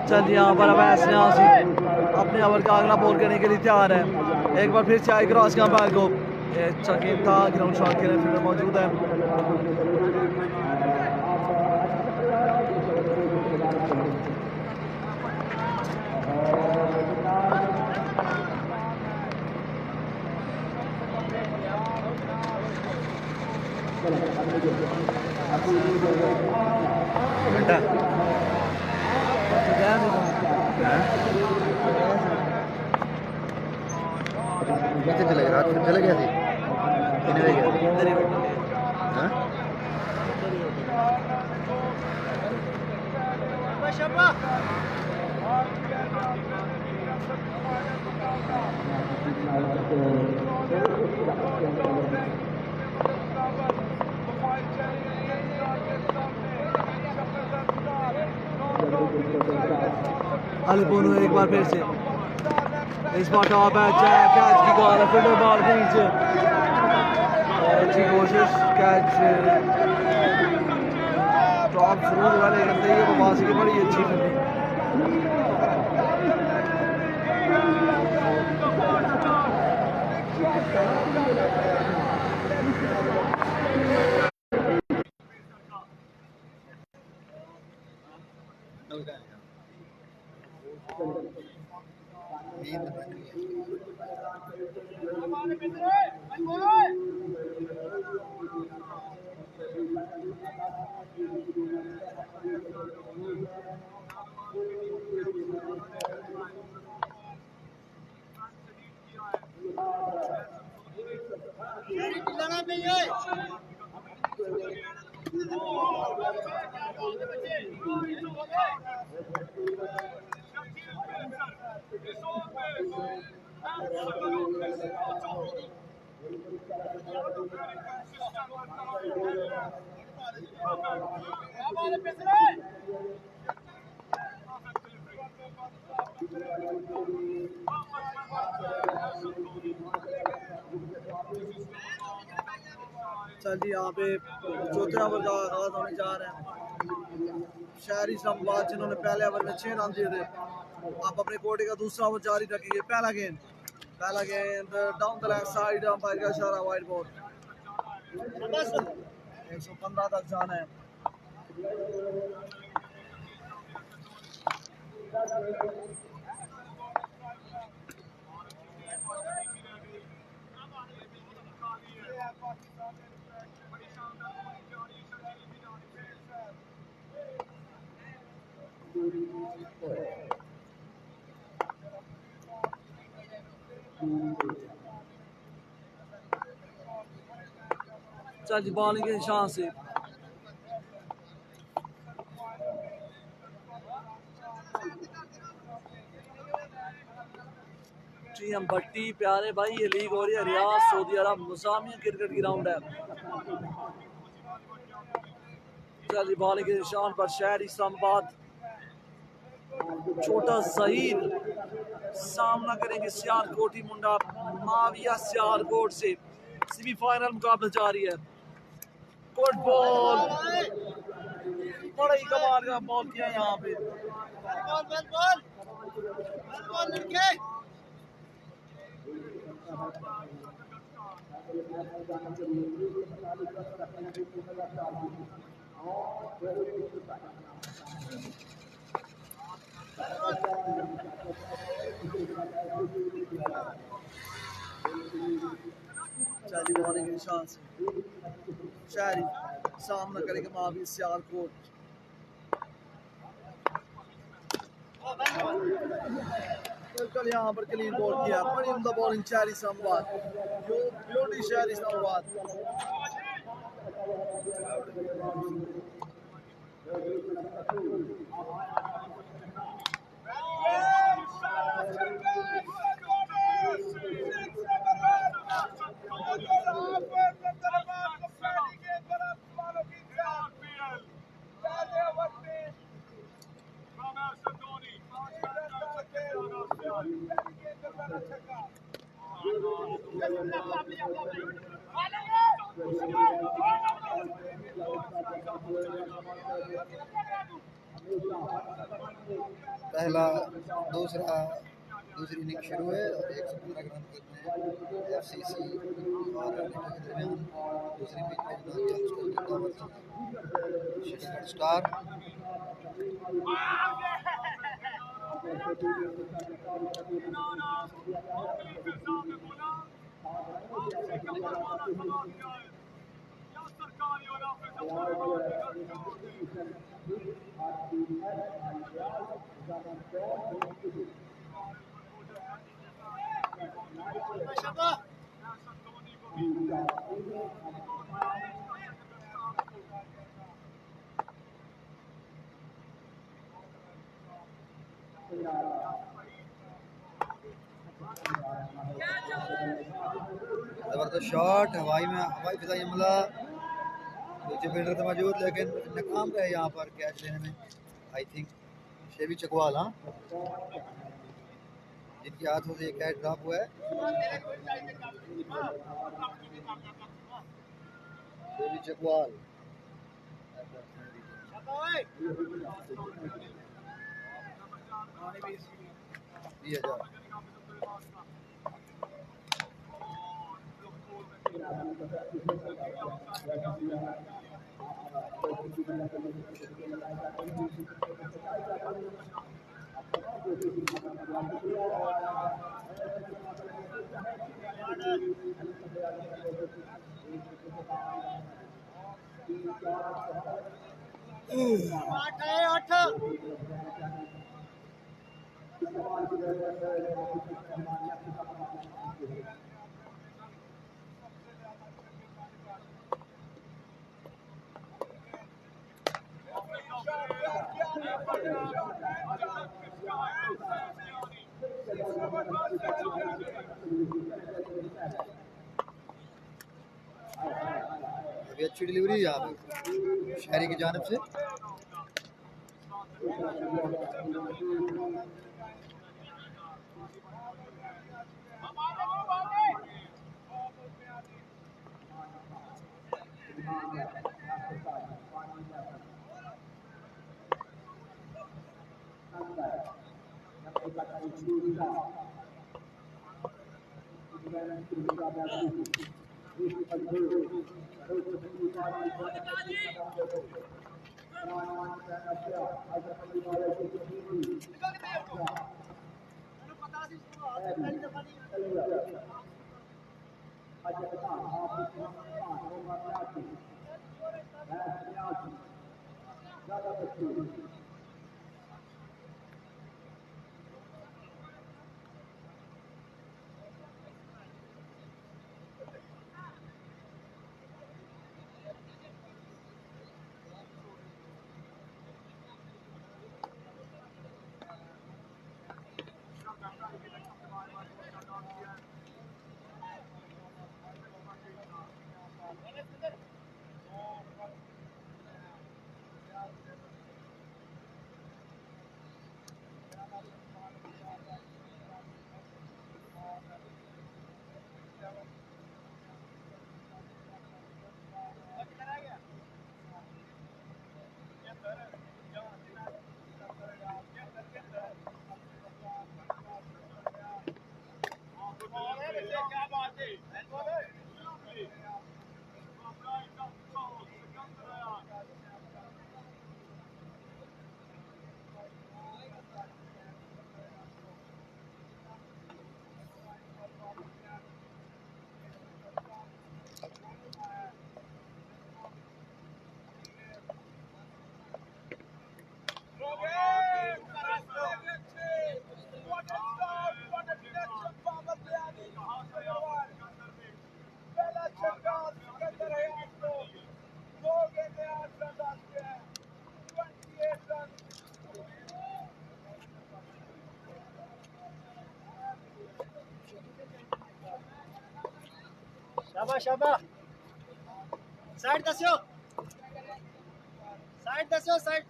Speaker 1: चल यहाँ पर अवैस नियाजी अपने ओवर का अगला बॉल करने के लिए तैयार है। एक बार फिर से आई क्रॉस का अंपायर को। अच्छा गेंद था, ग्राउंड शॉट के लिए फील्डर मौजूद है।
Speaker 5: कितने चले गए? रात में चले गए थे? कितने बजे गए? हाँ?
Speaker 1: अली पुन्नो एक बार फिर से, इस बार टॉप है, कैच की कॉल है, फील्डर बॉल के नीचे। अच्छी कोशिश, कैच टॉप फ्रूट वाले करते हैं, बबासी की बड़ी अच्छी फील्डिंग। चल जी यहाँ पे चौथे ओवर का आगाज होने जा रहा है। शहरी इस्लामाबाद जिन्होंने पहले ओवर में 6 रन दिए थे आप अपने कोटे का दूसरा ओवर जारी रखेंगे। पहला गेंद down the left side umpire का इशारा वाइड बॉल 115 तक जाना है। चल जी बॉलिंग के निशान से टीएम भट्टी प्यारे भाई ये लीग हो रही है रियाद सऊदी अरब मुसामिया क्रिकेट ग्राउंड है। चल जी बॉलिंग के निशान पर शहर इस्लामाबाद छोटा जहीर सामना करेंगे सियालकोटी मुंडा माविया सियालकोट से। सेमीफाइनल मुकाबला जारी है। गुड बॉल बड़ा ही कमाल का बॉल किया यहाँ पे। चलिए बॉलिंग के निशान से शहरी सामना करेंगे मावी सियालकोट। बिल्कुल यहाँ पर क्लीन बॉल किया बड़ी उम्दा बॉलिंग शहरी इस्लामाबाद ब्यूटी शहरी इस्लामाबाद।
Speaker 5: पहला दूसरी इनिंग शुरू है और 115 रन करने हैं एफसीसी और दूसरी पिच पर स्टार जबरदस्त शॉट हवाई फिजाई हमला नीचे फील्डर तो मौजूद लेकिन नाकाम रहे यहाँ पर कैच लेने में। आई थिंक शेबी चकवाल हाँ जिनके हाथों से कैच ड्रॉप हुआ है। शेबी चकवाल अभी अच्छी डिलीवरी यहाँ पे शहरी की जानिब से।
Speaker 3: शाबाश शाबाश साइड दस्यो साइड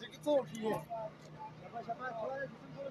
Speaker 3: की तो उठी है शाबाश शाबाश थोड़ा जिसम थोड़ा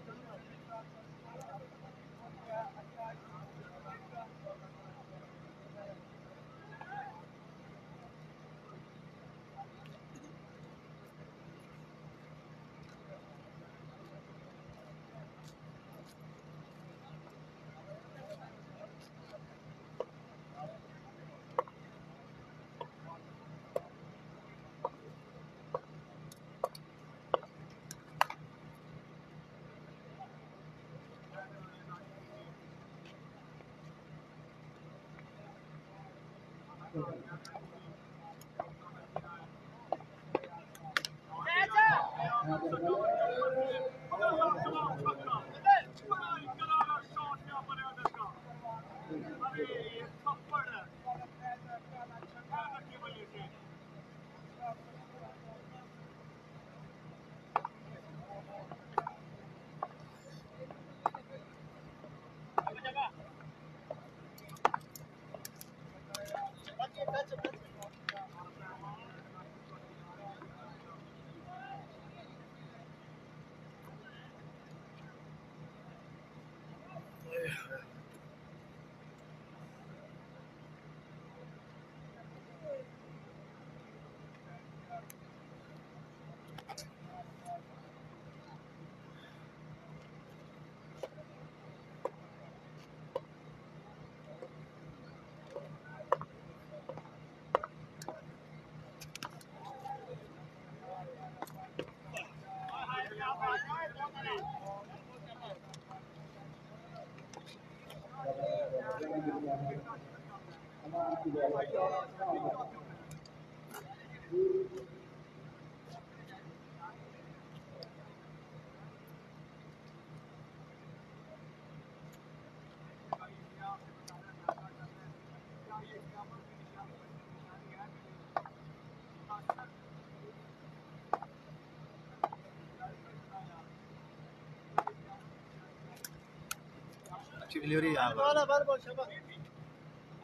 Speaker 5: अच्छी डिलीवरी यहाँ पर,
Speaker 3: वाला बार बोल शाबाश।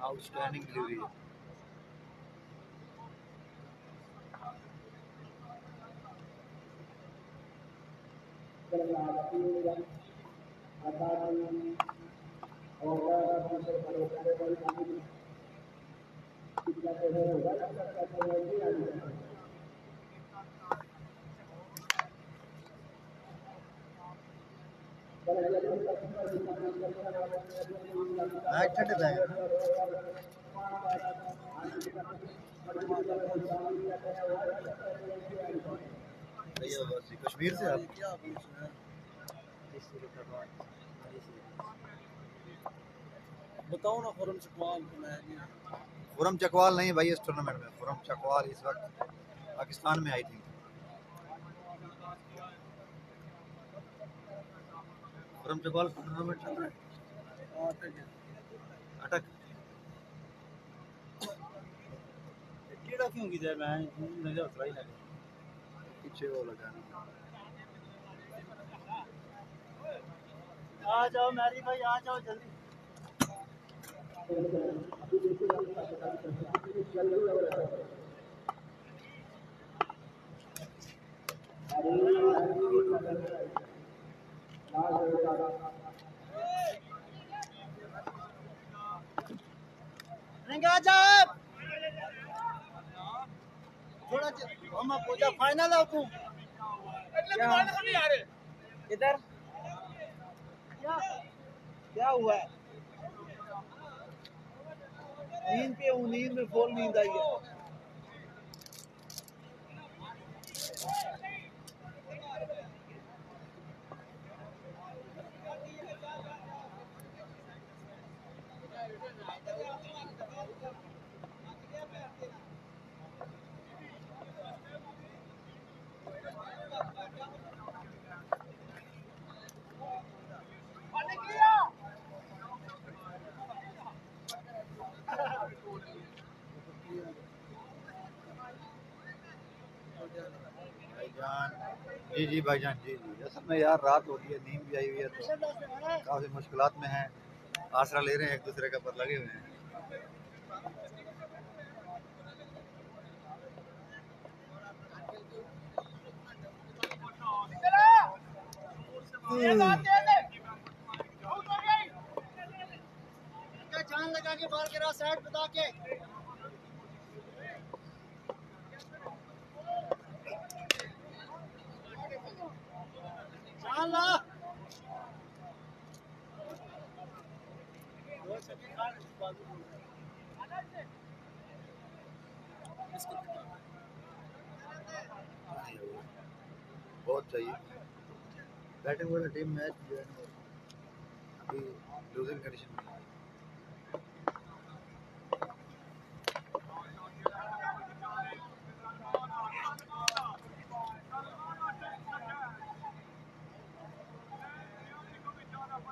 Speaker 5: आउटस्टैंडिंग डिलीवरी है। बैग ठंडे बैग है ना? भैया बस कश्मीर से आप?
Speaker 1: बताओ ना खुरम चकवाल को मैं
Speaker 5: खुरम चकवाल नहीं भाई इस टूर्नामेंट में, खुरम चकवाल इस वक्त पाकिस्तान में आई थी। खुरम चकवाल टूर्नामेंट चल रहा है। अटक
Speaker 1: कीड़ा क्यों की जाए मैं नजर उतरा ही लगे
Speaker 5: पीछे वो लगा है।
Speaker 3: आ जाओ मैरी भाई, आ जाओ जल्दी। रिंग आ जाओ। थोड़ा हम पूजा फाइनल हो तू।
Speaker 1: इधर
Speaker 3: क्या
Speaker 1: क्या हुआ है? नींद पे हूँ, नींद में फुल नींद आई है।
Speaker 5: भाईजान जी जी भाईजान जी जी, असल में यार रात हो रही है, नींद भी आई हुई है तो काफ़ी मुश्किलात में हैं, आसरा ले रहे हैं एक दूसरे का पर लगे हुए हैं।
Speaker 3: जान लगा के बाहर गिरा, साइड बता के। जान ला।
Speaker 5: बहुत चाहिए बैटिंग वाला टीम मैच जो है ना अभी लूजिंग कंडीशन में है।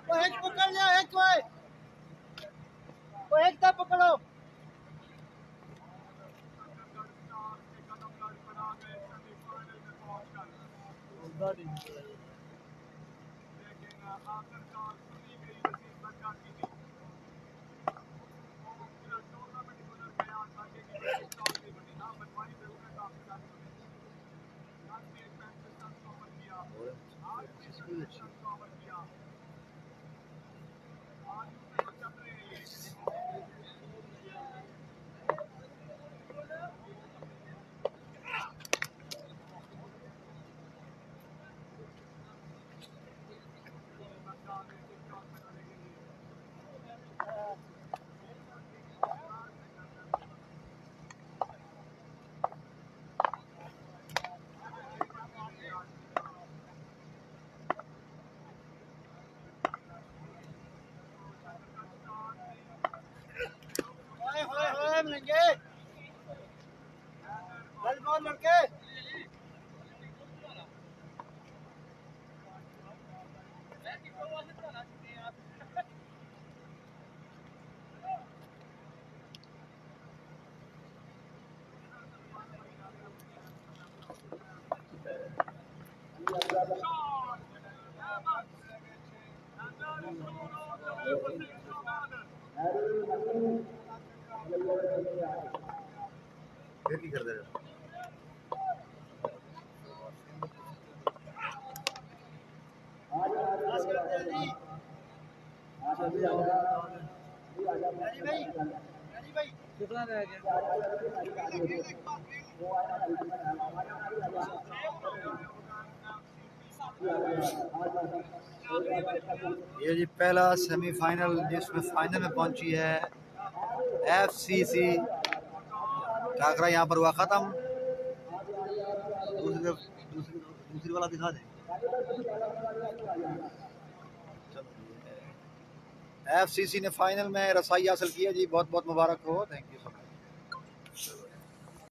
Speaker 3: वो एक पकड़ लिया, एक वो एक था पकड़ो।
Speaker 5: फिर की कर दे रहे हो?
Speaker 3: पास कर दे जी राजी भाई राजी भाई
Speaker 1: कितना रह गया?
Speaker 5: ये जी पहला सेमीफाइनल जिसमें फाइनल में पहुंची है FCC टाकरा, यहाँ पर हुआ खत्म। दूसरी वाला दिखा दें। FCC ने फाइनल में रसाई हासिल की है जी, बहुत बहुत मुबारक हो, थैंक यू सो मच।